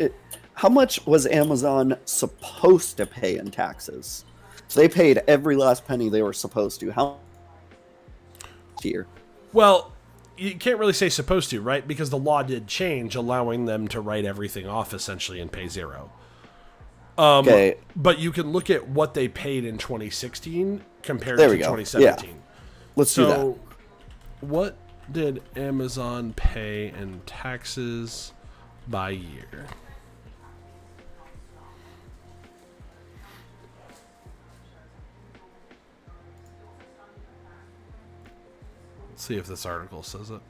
how much was Amazon supposed to pay in taxes? So they paid every last penny they were supposed to. How much here? Well, you can't really say supposed to, right? Because the law did change, allowing them to write everything off essentially and pay zero. Okay. But you can look at what they paid in 2016 compared to 2017. Yeah. Let's do that. What did Amazon pay in taxes by year? Let's see if this article says it.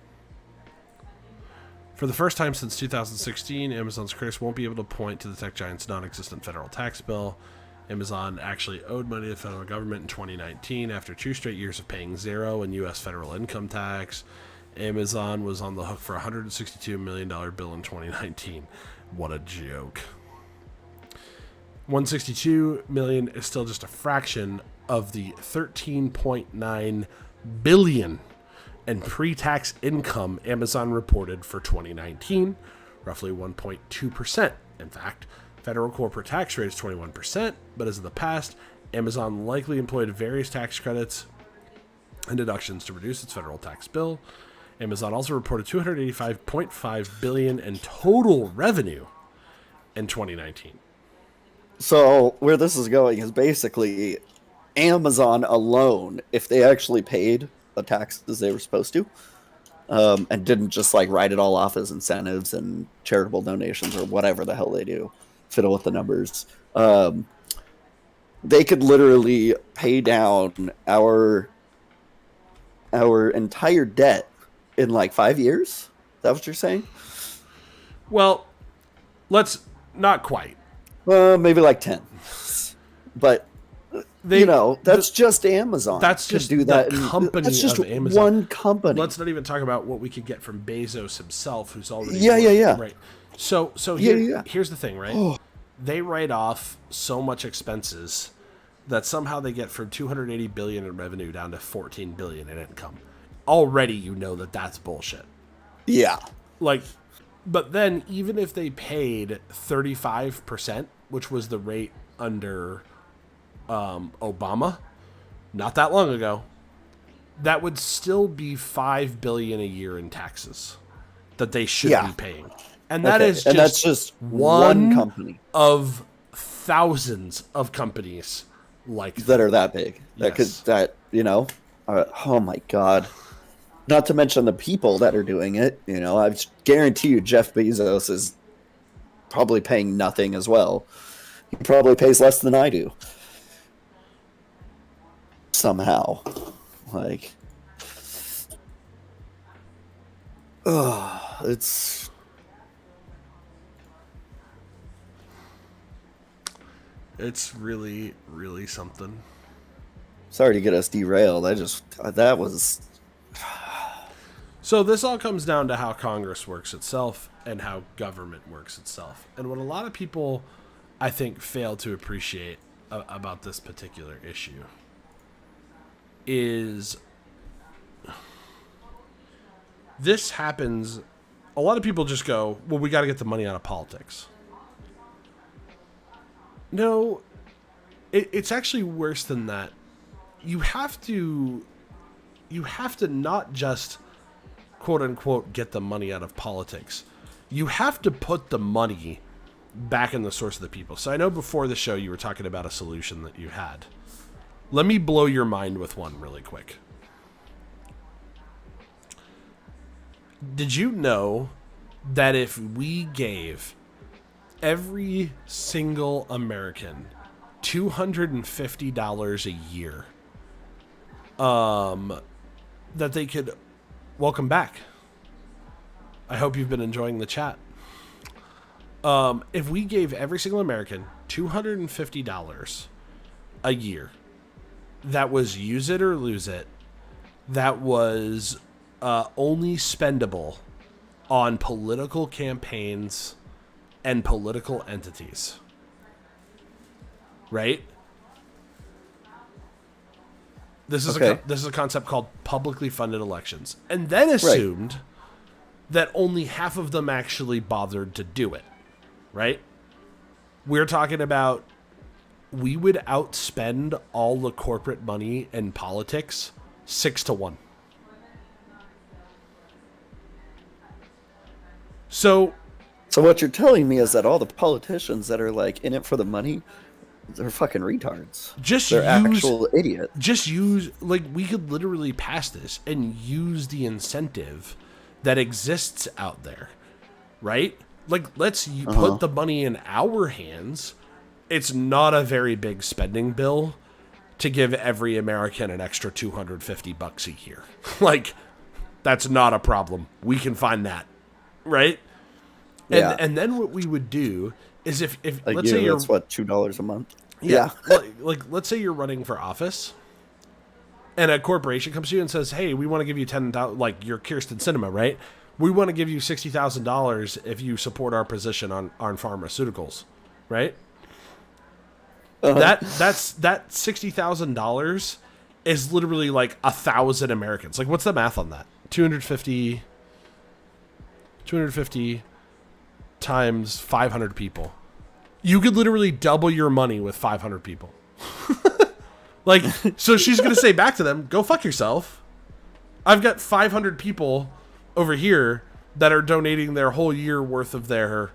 For the first time since 2016, Amazon's critics won't be able to point to the tech giant's non-existent federal tax bill. Amazon actually owed money to the federal government in 2019 after 2 straight years of paying zero in U.S. federal income tax. Amazon was on the hook for a $162 million bill in 2019. What a joke. $162 million is still just a fraction of the $13.9 billion in pre-tax income Amazon reported for 2019, roughly 1.2%. In fact, federal corporate tax rate is 21%, but as in the past, Amazon likely employed various tax credits and deductions to reduce its federal tax bill. Amazon also reported $285.5 billion in total revenue in 2019. So where this is going is basically Amazon alone, if they actually paid the taxes they were supposed to, and didn't just like write it all off as incentives and charitable donations or whatever the hell they do, fiddle with the numbers. They could literally pay down our entire debt in like 5 years. Is that what you're saying? Well, let's not quite. Maybe like 10. But that's just Amazon. That's just do that. The company that's just of Amazon. One company. Let's not even talk about what we could get from Bezos himself, who's already yeah. Right. So here's the thing, right? They write off so much expenses that somehow they get from 280 billion in revenue down to 14 billion in income. Already, that's bullshit. Yeah. Like, but then even if they paid 35%, which was the rate under Obama, not that long ago, that would still be $5 billion a year in taxes that they should be paying. And that's just one company of thousands of companies like that are that big. Yes. Oh my God. Not to mention the people that are doing it. I guarantee you Jeff Bezos is probably paying nothing as well. He probably pays less than I do. Somehow. Like, It's really, really something. Sorry to get us derailed. That was... So this all comes down to how Congress works itself and how government works itself. And what a lot of people, I think, fail to appreciate about this particular issue is this happens. A lot of people just go, well, we got to get the money out of politics. No, it's actually worse than that. You have to not just quote unquote get the money out of politics. You have to put the money back in the source of the people. So I know before the show you were talking about a solution that you had. Let me blow your mind with one really quick. Did you know that if we gave every single American $250 a year, that they could... Welcome back. I hope you've been enjoying the chat. If we gave every single American $250 a year, that was use it or lose it, that was only spendable on political campaigns and political entities, right? This is a concept called publicly funded elections, and then assumed that only half of them actually bothered to do it, right? We're talking about we would outspend all the corporate money in politics 6-1. So what you're telling me is that all the politicians that are like in it for the money, they're fucking retards. They're actual idiots. Just use, like, we could literally pass this and use the incentive that exists out there, right? Like, let's put the money in our hands. It's not a very big spending bill to give every American an extra $250 a year. Like, that's not a problem. We can find that, right? Yeah. And then what we would do is if like, let's say you're... That's what, $2 a month? Yeah. like, let's say you're running for office and a corporation comes to you and says, hey, we want to give you $10,000, like you're Kirsten Sinema, right? We want to give you $60,000 if you support our position on pharmaceuticals, right? That $60,000 is literally like 1,000 Americans. Like, what's the math on that? 250 times 500 people. You could literally double your money with 500 people. Like, so she's going to say back to them, go fuck yourself. I've got 500 people over here that are donating their whole year worth of their,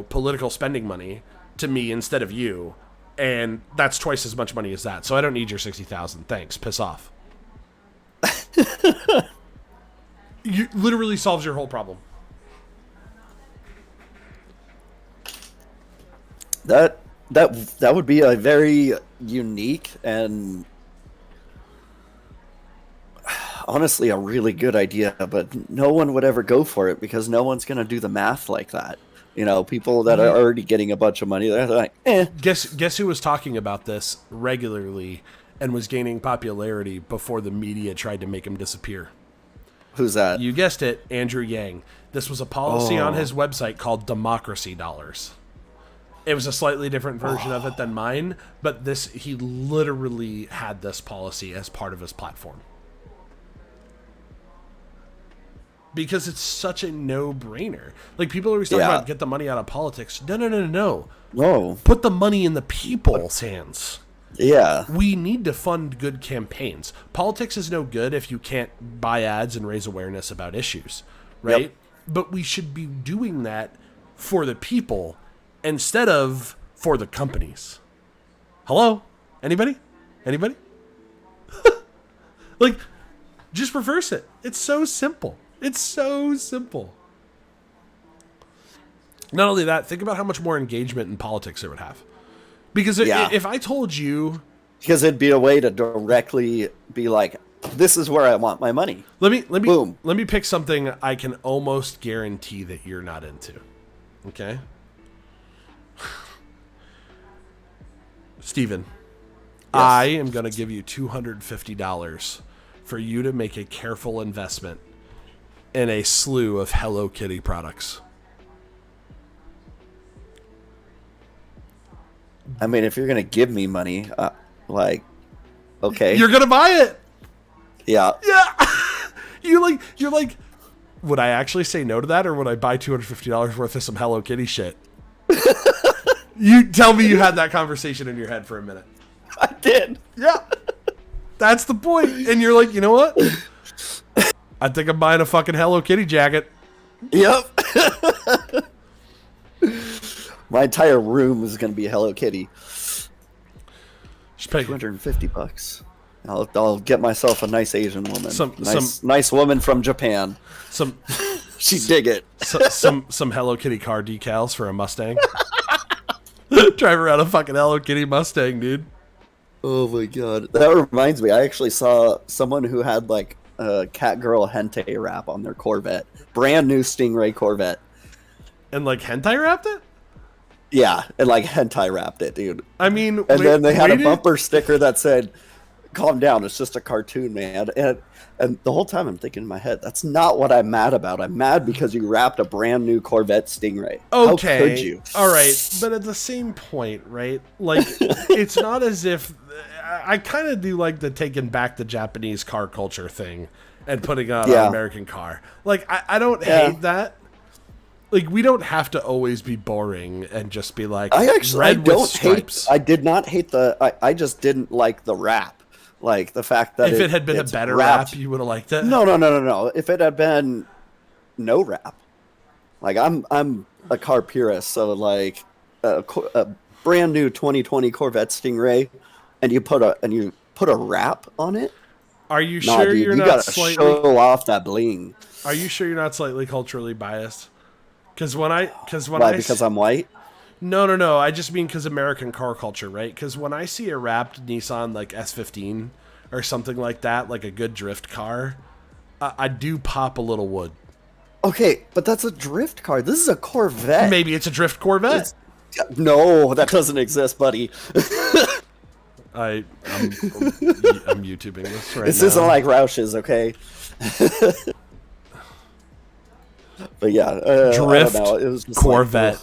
political spending money to me instead of you. And that's twice as much money as that. So I don't need your 60,000. Thanks. Piss off. You literally solves your whole problem. That would be a very unique and honestly a really good idea, but no one would ever go for it because no one's going to do the math like that. People that are already getting a bunch of money, they're like, eh. Guess who was talking about this regularly and was gaining popularity before the media tried to make him disappear? Who's that? You guessed it, Andrew Yang. This was a policy on his website called Democracy Dollars. It was a slightly different version of it than mine, but he literally had this policy as part of his platform. Because it's such a no-brainer. Like, people always talk about get the money out of politics. No. Whoa. Put the money in the people's hands. Yeah. We need to fund good campaigns. Politics is no good if you can't buy ads and raise awareness about issues, right? Yep. But we should be doing that for the people instead of for the companies. Hello? Anybody? Like, just reverse it. It's so simple. Not only that, think about how much more engagement in politics it would have. Because if I told you... Because it'd be a way to directly be like, this is where I want my money. Let me Boom. Let me pick something I can almost guarantee that you're not into. Okay? Steven, yes. I am going to give you $250 for you to make a careful investment in a slew of Hello Kitty products. I mean, if you're going to give me money, okay. You're going to buy it. Yeah. Yeah. You're like, would I actually say no to that, or would I buy $250 worth of some Hello Kitty shit? You tell me you had that conversation in your head for a minute. I did. Yeah. That's the point. And you're like, you know what? I think I'm buying a fucking Hello Kitty jacket. Yep. My entire room is going to be Hello Kitty. Just pay $250. I'll get myself a nice Asian woman. Nice woman from Japan. She'd dig it. Some Hello Kitty car decals for a Mustang. Drive around a fucking Hello Kitty Mustang, dude. Oh my god. That reminds me, I actually saw someone who had like a Catgirl hentai wrap on their Corvette. Brand new Stingray Corvette. And like hentai wrapped it? Yeah, and like hentai wrapped it, dude. I mean, and then they had a bumper sticker that said, "Calm down, it's just a cartoon, man." And the whole time I'm thinking in my head, that's not what I'm mad about. I'm mad because you wrapped a brand new Corvette Stingray. Okay. How could you? All right, but at the same point, right? Like, it's not as if I kind of do like the taking back the Japanese car culture thing and putting on an American car. Like, I don't hate that. Like, we don't have to always be boring and just be like, I did not hate I just didn't like the rap. Like, the fact that if it had been a better rap, you would have liked it? No. If it had been no rap. Like, I'm a car purist, so, like, a brand new 2020 Corvette Stingray, and you put a wrap on it? Are you sure you're not slightly... You gotta show off that bling. Are you sure you're not slightly culturally biased? Because I'm white? No. I just mean because American car culture, right? Because when I see a wrapped Nissan like S15 or something like that, like a good drift car, I do pop a little wood. Okay, but that's a drift car. This is a Corvette. Maybe it's a drift Corvette. No, that doesn't exist, buddy. I'm YouTubing this right now. This isn't like Roush's, okay? But yeah, drift it was just Corvette. Like,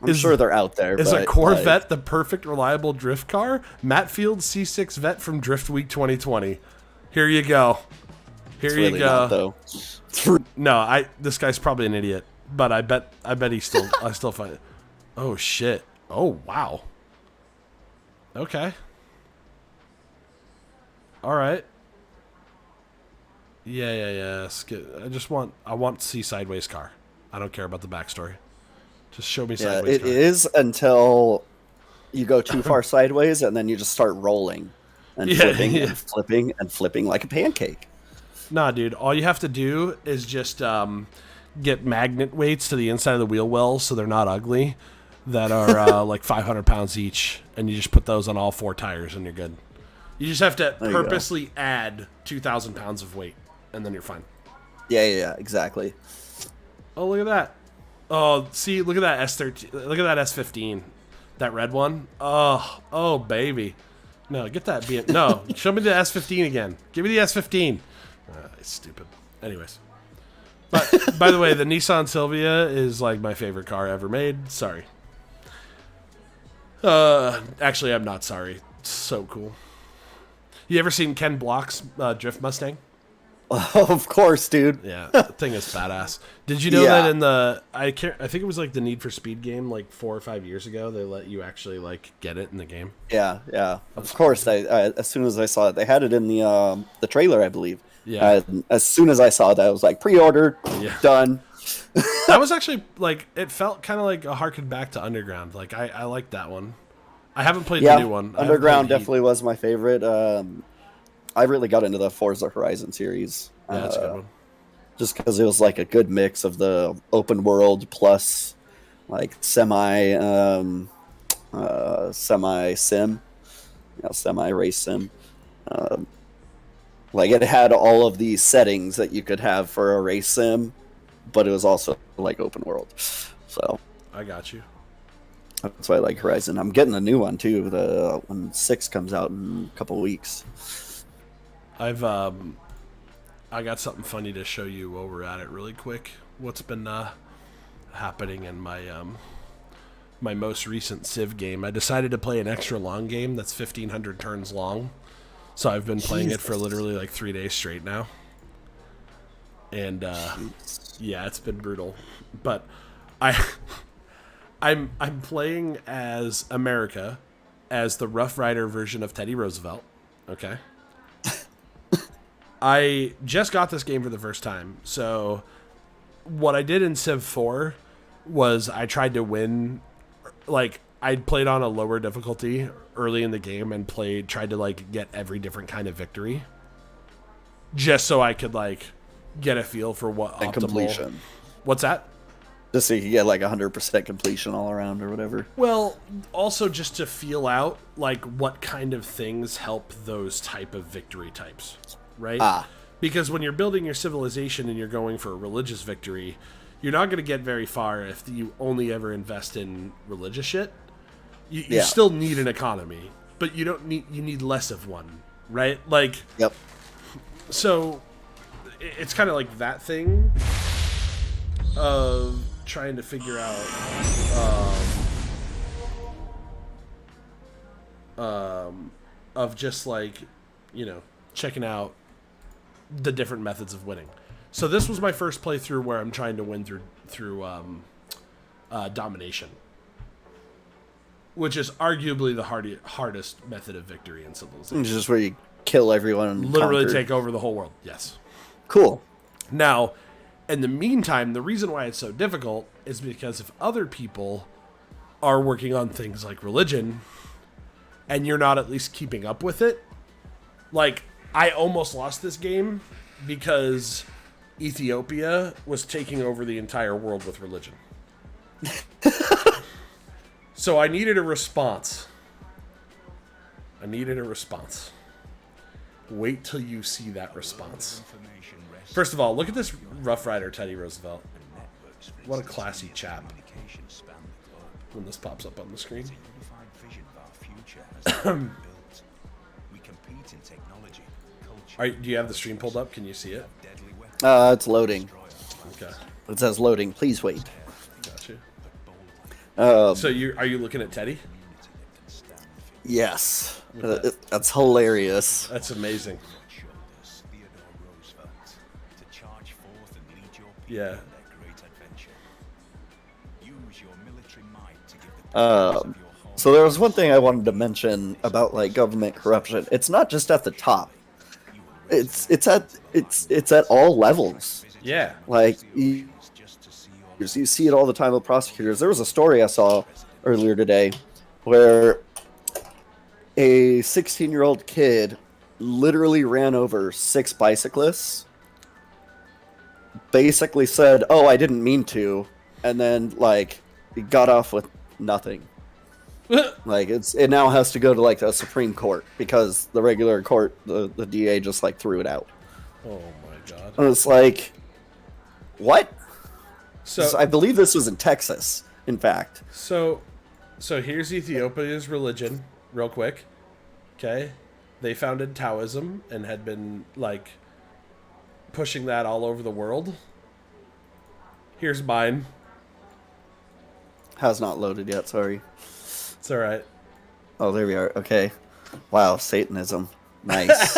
I'm sure they're out there. Is a Corvette the perfect, reliable drift car? Matt Field's C6 Vet from Drift Week 2020. Here you go. Here you go. Not, though. No, this guy's probably an idiot, but I bet I still find it. Oh shit. Oh wow. Okay. All right. Yeah. I want to see Sideways car. I don't care about the backstory. Just show me Yeah, Sideways it car. is until you go too far sideways, and then you just start rolling and Yeah, flipping yeah. and flipping and flipping like a pancake. Nah, dude. All you have to do is just get magnet weights to the inside of the wheel wells so they're not ugly. That are like 500 pounds each, and you just put those on all 4 tires, and you're good. You just have to There you go. purposely add 2,000 pounds of weight, and then you're fine. Yeah, exactly. Oh, look at that. Oh, see, look at that S13. Look at that S15. That red one. Oh, baby. No, get that. No, show me the S15 again. Give me the S15. It's stupid. Anyways. But, by the way, the Nissan Silvia is like my favorite car ever made. Sorry. Actually, I'm not sorry. It's so cool. You ever seen Ken Block's Drift Mustang? Of course, dude. Yeah, the thing is badass. Did you know that in the I think it was like the Need for Speed game like 4 or 5 years ago they let you actually like get it in the game? Yeah. Of course, I as soon as I saw it, they had it in the trailer, I believe. Yeah. As soon as I saw that, I was like, pre-ordered, done. That was actually like it felt kind of like a harken back to Underground. Like I liked that one. I haven't played the new one. Underground definitely was my favorite. I really got into the Forza Horizon series. Yeah, that's a good one. Just because it was like a good mix of the open world plus like semi sim, semi race sim. Like it had all of these settings that you could have for a race sim, but it was also like open world. So I got you. that's why I like Horizon. I'm getting a new one too. When 6 comes out in a couple weeks. I got something funny to show you while we're at it really quick. What's been happening in my my most recent Civ game. I decided to play an extra long game that's 1,500 turns long. So I've been playing it for literally like 3 days straight now. And yeah, it's been brutal. But I'm playing as America, as the Rough Rider version of Teddy Roosevelt. Okay. I just got this game for the first time. So what I did in Civ 4 was I tried to win. Like, I played on a lower difficulty early in the game and tried to like get every different kind of victory. Just so I could like get a feel for what and optimal. Completion. What's that? Just so you can get like 100% completion all around or whatever. Well, also just to feel out like what kind of things help those type of victory types, right? Because when you're building your civilization and you're going for a religious victory, you're not going to get very far if you only ever invest in religious shit. You still need an economy, but you need less of one, right? Like, Yep. So it's kind of like that thing of trying to figure out of just like, checking out the different methods of winning. So this was my first playthrough where I'm trying to win through domination, which is arguably the hardest method of victory in Civilization. It's just where you kill everyone and Literally conquer. take over the whole world. Yes. Cool. Now, in the meantime, the reason why it's so difficult is because if other people are working on things like religion and you're not at least keeping up with it, like, I almost lost this game because Ethiopia was taking over the entire world with religion. So I needed a response. Wait till you see that response. First of all, look at this Rough Rider Teddy Roosevelt. What a classy chap. When this pops up on the screen. Do you have the stream pulled up? Can you see it? It's loading. Okay. It says loading. Please wait. Gotcha. Um, So are you looking at Teddy? Yes. That's hilarious. That's amazing. Yeah. So there was one thing I wanted to mention about like government corruption. It's not just at the top. it's at all levels. Yeah. Like you see it all the time with prosecutors. There was a story I saw earlier today where a 16-year-old kid literally ran over 6 bicyclists, basically said, "Oh, I didn't mean to," and then like he got off with nothing. Like it now has to go to like the Supreme Court because the regular court, the DA just like threw it out. Oh my god. And it's like, what? So I believe this was in Texas, in fact. So here's Ethiopia's religion, real quick. Okay? They founded Taoism and had been, like, pushing that all over the world. Here's mine. Has not loaded yet, sorry. It's alright. Oh, there we are. Okay. Wow, Satanism. Nice.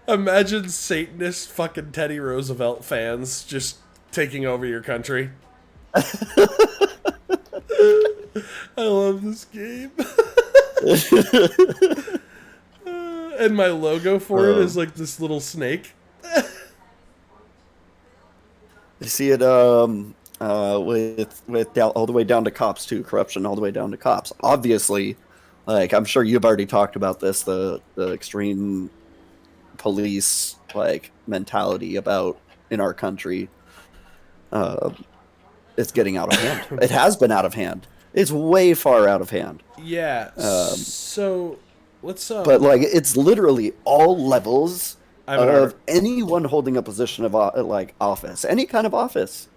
Imagine Satanist fucking Teddy Roosevelt fans just taking over your country. I love this game. And my logo for it is like this little snake. You see it with down, all the way down to cops too. Corruption all the way down to cops. Obviously, like I'm sure you've already talked about this, the extreme police like mentality about in our country. It's getting out of hand. It has been out of hand. It's way far out of hand. Yeah. So let's but like it's literally all levels of anyone holding a position of like office, any kind of office.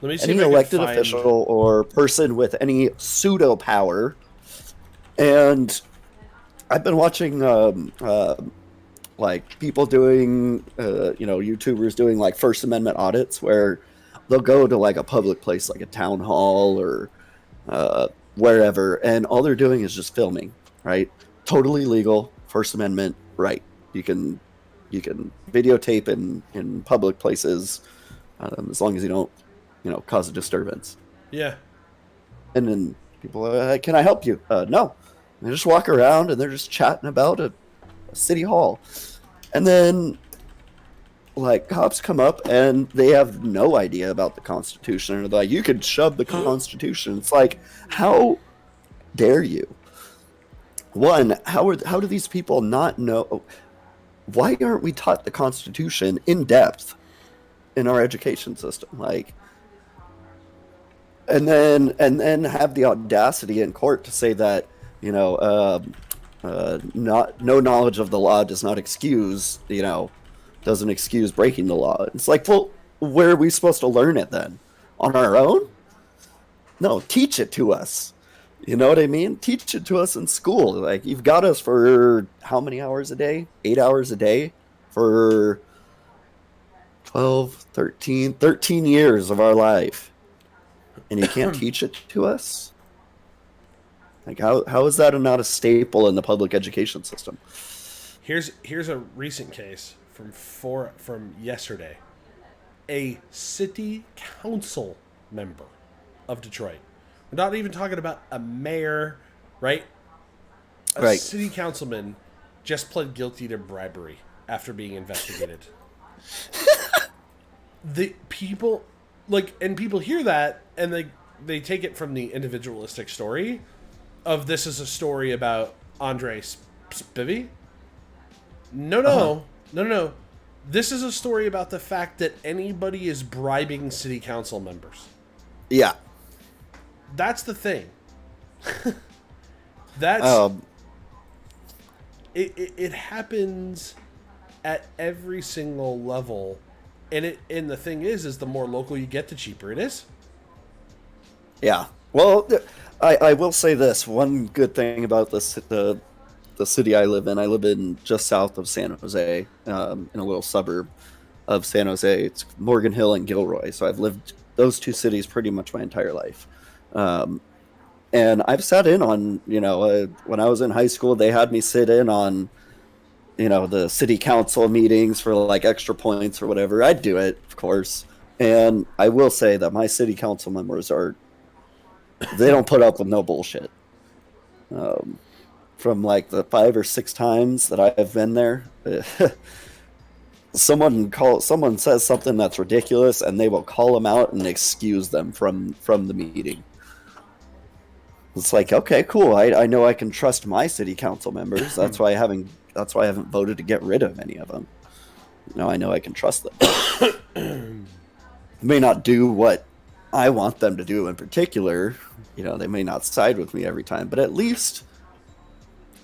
Let me see any elected official or person with any pseudo power. And I've been watching like people doing YouTubers doing like First Amendment audits where they'll go to like a public place like a town hall or wherever, and all they're doing is just filming, right? Totally legal, First Amendment right. You can videotape in public places as long as you don't cause a disturbance. Yeah. And then people are, can I help you? No. They just walk around and they're just chatting about a city hall. And then like cops come up and they have no idea about the Constitution. And they're like, you could shove the Constitution. It's like, how dare you? One, how do these people not know? Why aren't we taught the Constitution in depth in our education system? Like, and then have the audacity in court to say that no knowledge of the law does not excuse doesn't excuse breaking the law. It's like, well, where are we supposed to learn it then? On our own? No, teach it to us. You know what I mean? Teach it to us in school. Like, you've got us for how many hours a day? 8 hours a day for 12, 13 years of our life. And you can't teach it to us? Like, how is that not a staple in the public education system? Here's a recent case from yesterday. A city council member of Detroit. We're not even talking about a mayor, right? A city councilman just pled guilty to bribery after being investigated. The people people hear that and they take it from the individualistic story of this is a story about Andre Spivey. No. This is a story about the fact that anybody is bribing city council members. Yeah. That's the thing. That's it happens at every single level, and the thing is the more local you get, the cheaper it is. Yeah. Well, I will say this one good thing about this the city I live in just south of San Jose, in a little suburb of San Jose. It's Morgan Hill and Gilroy. So I've lived those two cities pretty much my entire life. And I've sat in on, when I was in high school, they had me sit in on, the city council meetings for like extra points or whatever. I'd do it, of course. And I will say that my city council members they don't put up with no bullshit. from like the 5 or 6 times that I've been there. Someone says something that's ridiculous, and they will call them out and excuse them from the meeting. It's like, okay, cool. I know I can trust my city council members. That's why I haven't voted to get rid of any of them. Now I know I can trust them. May not do what I want them to do in particular. They may not side with me every time, but at least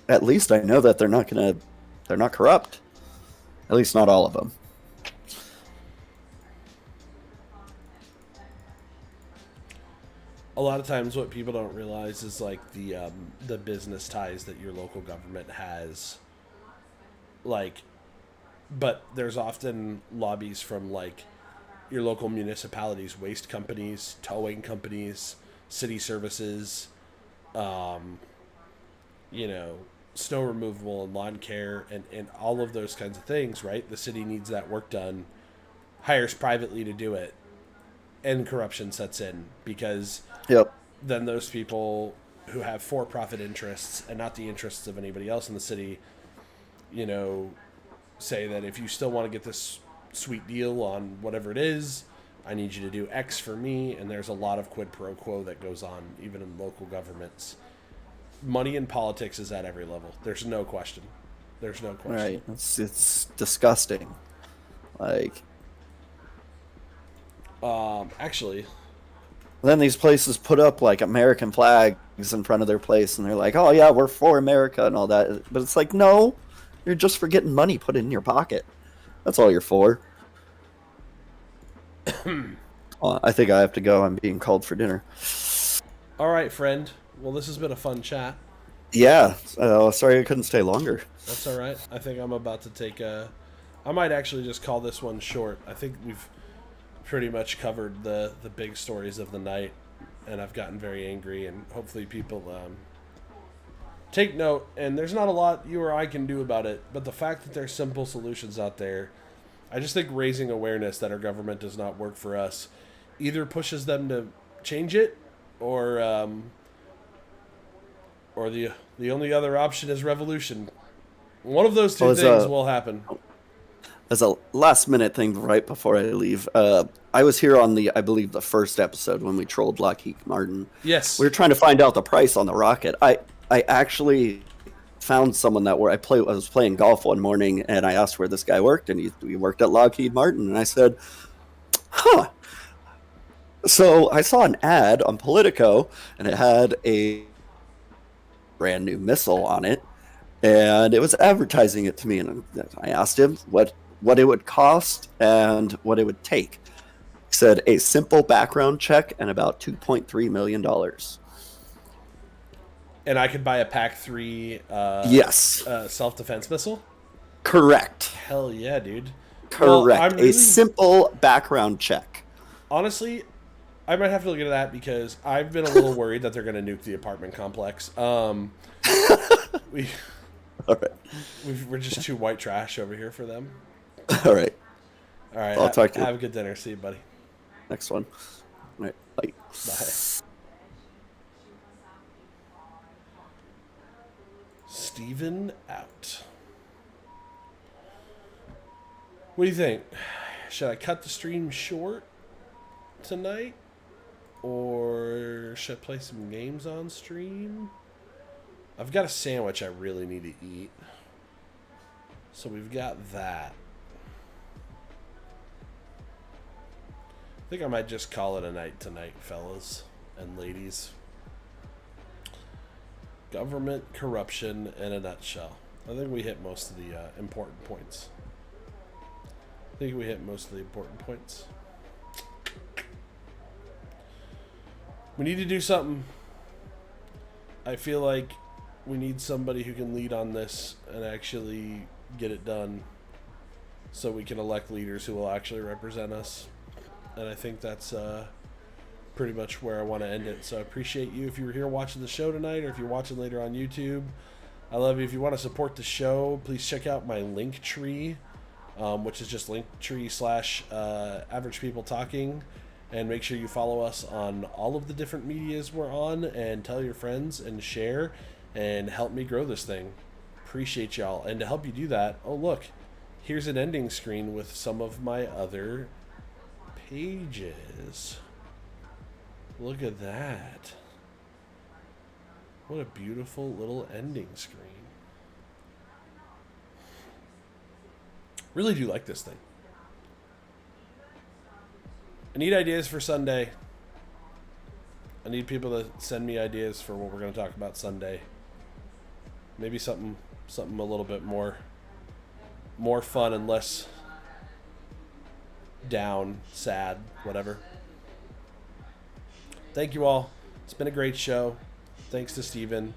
I know that they're not corrupt. At least not all of them. A lot of times what people don't realize is like the business ties that your local government has. But there's often lobbies from like your local municipalities, waste companies, towing companies, city services, snow removal and lawn care and all of those kinds of things, right? The city needs that work done, hires privately to do it, and corruption sets in because then those people who have for-profit interests and not the interests of anybody else in the city, say that if you still want to get this sweet deal on whatever it is, I need you to do X for me, and there's a lot of quid pro quo that goes on even in local governments. Money in politics is at every level. There's no question. Right. It's disgusting. Actually, then these places put up like American flags in front of their place, and they're like, "Oh yeah, we're for America" and all that. But it's like, no, you're just for getting money put in your pocket. That's all you're for. I think I have to go. I'm being called for dinner. All right, friend. Well, this has been a fun chat. Yeah. Sorry I couldn't stay longer. That's all right. I think I'm about to take I might actually just call this one short. I think we've pretty much covered the big stories of the night, and I've gotten very angry, and hopefully people take note. And there's not a lot you or I can do about it, but the fact that there's simple solutions out there, I just think raising awareness that our government does not work for us either pushes them to change it, or the only other option is revolution. One of those two things will happen. As a last minute thing right before I leave, I was here on I believe the first episode when we trolled Lockheed Martin. Yes. We were trying to find out the price on the rocket. I actually found someone I was playing golf one morning, and I asked where this guy worked, and he worked at Lockheed Martin, and I said, huh. So I saw an ad on Politico, and it had a brand new missile on it, and it was advertising it to me, and I asked him what it would cost and what it would take. He said a simple background check and about $2.3 million. And I could buy a PAC-3 yes. Self-defense missile? Correct. Hell yeah, dude. Correct. Well, a simple background check. Honestly, I might have to look into that because I've been a little worried that they're going to nuke the apartment complex. All right. We're just too white trash over here for them. All right. I'll talk to you. Have a good dinner. See you, buddy. Next one. All right. Bye. Bye. Steven out. What do you think? Should I cut the stream short tonight? Or should I play some games on stream? I've got a sandwich I really need to eat. So we've got that. I think I might just call it a night tonight, fellas and ladies. Government corruption in a nutshell. I think we hit most of the important points. We need to do something. I feel like we need somebody who can lead on this and actually get it done so we can elect leaders who will actually represent us. And I think that's pretty much where I want to end it. So I appreciate you if you were here watching the show tonight, or if you're watching later on YouTube. I love you. If you want to support the show, please check out my Linktree, which is just Linktree/Average People Talking. And make sure you follow us on all of the different medias we're on, and tell your friends and share. and help me grow this thing. Appreciate y'all. And to help you do that, oh look, here's an ending screen with some of my other pages. Look at that. What a beautiful little ending screen. Really do like this thing. I need ideas for Sunday. I need people to send me ideas for what we're going to talk about Sunday. Maybe something a little bit more fun and less down, sad, whatever. Thank you all. It's been a great show. Thanks to Steven.